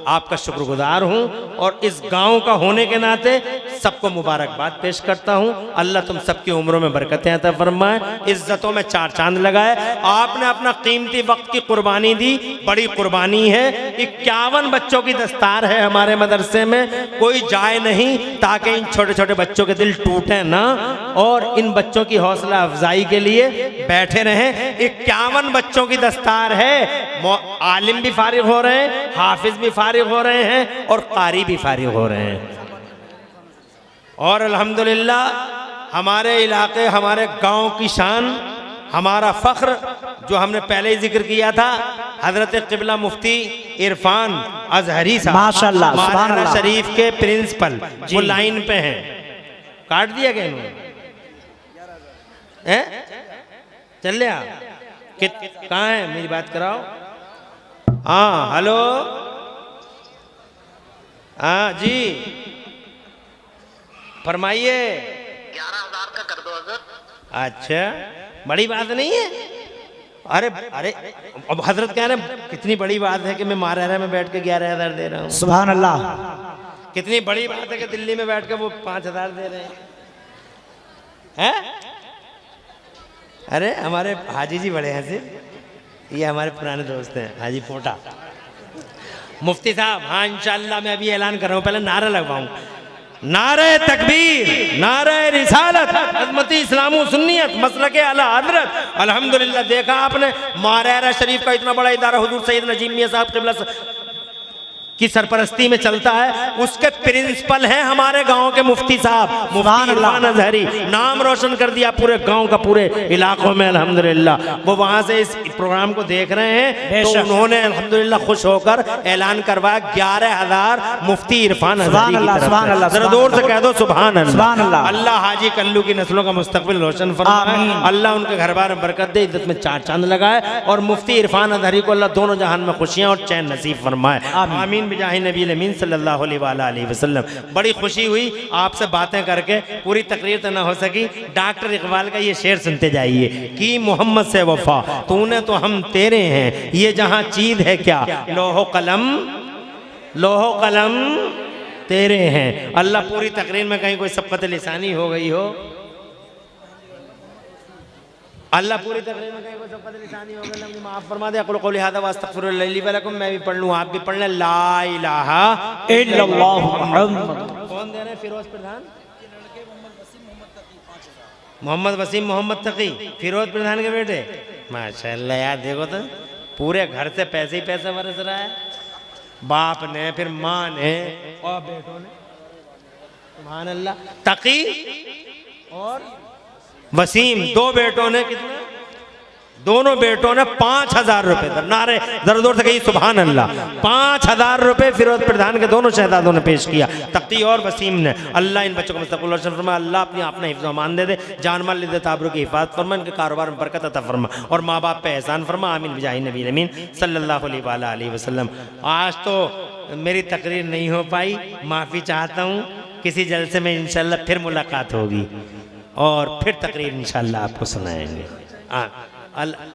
आपका शुक्रगुजार हूँ, और इस गांव का होने के नाते सबको मुबारकबाद पेश करता हूँ। अल्लाह तुम सबकी उम्रों में बरकतें अता फरमाए, इज्जतों में चार चांद लगाए। आपने अपना कीमती वक्त की कुर्बानी दी, बड़ी कुर्बानी है। 51 बच्चों की दस्तार है हमारे मदरसे में, कोई जाए नहीं ताकि इन छोटे छोटे बच्चों के दिल टूटे ना, और इन बच्चों की हौसला अफजाई के लिए बैठे रहें। 51 बच्चों की दस्तार है। आलिम भी फारिग हो रहे हैं, हाफिज भी फारिग हो रहे हैं और कारी भी फारिग हो रहे हैं। और अल्हम्दुलिल्लाह हमारे इलाके, हमारे गांव की शान, हमारा फख्र जो हमने पहले ही जिक्र किया था, हजरत क़िबला मुफ्ती इरफान अजहरी साहब
माशाअल्लाह, सुभान
मारहरा
अल्लाह।
शरीफ के प्रिंसिपल, वो लाइन पे हैं। काट दिया गया इन्होंने? चल लिया? कहाँ है? मेरी बात कराओ। हाँ हेलो, हाँ जी फरमाइए।
11,000 का कर दो हजरत।
अच्छा, बड़ी बात नहीं है। अरे अरे अब हजरत कह रहे हैं कितनी बड़ी बात है कि मैं मारहरा में बैठ के 11,000 दे रहा हूँ।
सुभान अल्लाह।
कितनी बड़ी बात है कि दिल्ली में बैठ के वो 5,000 दे रहे हैं। अरे हमारे हाजी जी बड़े हैं सिर्फ, ये हमारे पुराने दोस्त हैं, हाजी पोटा मुफ्ती साहब। हाँ इंशाअल्लाह मैं अभी ऐलान कर रहा हूँ, पहले नारा लगवाऊँ। नारे तकबीर, नारे रिसालत, अज़मती इस्लामो सुन्नियत, मसलके आला हज़रत। अल्हम्दुलिल्लाह देखा आपने, मारहरा शरीफ का इतना बड़ा इदारा हुजूर सैयद नजीम मियां साहब क़िबला की सरपरस्ती में चलता है। उसके प्रिंसिपल हैं हमारे गांव के मुफ्ती साहब, मुफ्ती इरफान अजहरी। नाम रोशन कर दिया पूरे गांव का, पूरे इलाकों में अल्हम्दुलिल्लाह। वो वहां से इस प्रोग्राम को देख रहे हैं, तो उन्होंने अल्हम्दुलिल्लाह खुश होकर ऐलान करवाया 11,000 मुफ्ती इरफान अजहरी की तरफ से। जरा जोर से कह दो सुभान अल्लाह। अल्लाह हाजी कल्लू की नस्लों का मुस्तकबिल रोशन फरमाए, अल्लाह उनके घर बार में बरकत दे, इज्जत में चार चांद लगाए, और मुफ्ती इरफान अजहरी को अल्लाह दोनों जहान में खुशियां और चैन नसीब फरमाए। आमीन बिजाहि नबी अमीन सल्लल्लाहु अलैहि वसल्लम। बड़ी खुशी हुई आपसे बातें करके, पूरी तकरीर तो ना हो सकी। डॉक्टर इकबाल का ये शेर सुनते जाइए कि मोहम्मद से वफा तूने तो हम तेरे हैं, ये जहां चीज है क्या, लोहो कलम तेरे हैं। अल्लाह पूरी तकरीर में कहीं कोई सबकत लिसानी हो गई हो, अल्लाह पूरी तकरीर में कहीं कोई सबकत लिसानी हो गई, अल्लाह माफ फरमा दे। अक़ुलु क़ौली हाज़ा व अस्तग़फ़िरुल्लाह ली व लकुम। मैं भी पढ़ लूँ, आप भी पढ़ लें। ला इलाहा इल्लल्लाह मुहम्मद। कौन दे रहे हैं? फिरोज प्रधान, मोहम्मद वसीम मोहम्मद तकी, फिरोज प्रधान के बेटे। माशाअल्लाह यार, देखो तो पूरे घर से पैसे ही पैसे बरस रहा है, बाप ने, फिर माँ ने और बेटों ने। सुभान अल्लाह। तकी और वसीम, दो बेटों ने कितने? दोनों बेटों ने 5,000 रुपए दे, नारे जरूर से कही सुभान अल्लाह। 5,000 रुपए फिरोज प्रधान के दोनों शहजादों ने पेश किया। तख्ती और वसीम ने, अल्लाह इन बच्चों को मुस्तक़बिल और शर्फ फरमा, अल्लाह अपनी आपने हिफ्ज़ अमान दे दे, जान माल लिद्दत ताबरू की हिफाजत फरमा, इनके कारोबार में बरकत अता फरमा और माँ बाप पे एहसान फरमा। आमीन बिजाही नबी अमीन सल्लल्लाहु अलैहि वसल्लम। आज तो मेरी तकरीर नहीं हो पाई, माफ़ी चाहता हूँ। किसी जलसे में इंशाल्लाह फिर मुलाकात होगी और फिर तकरीर इंशाल्लाह आपको सुनाएंगे।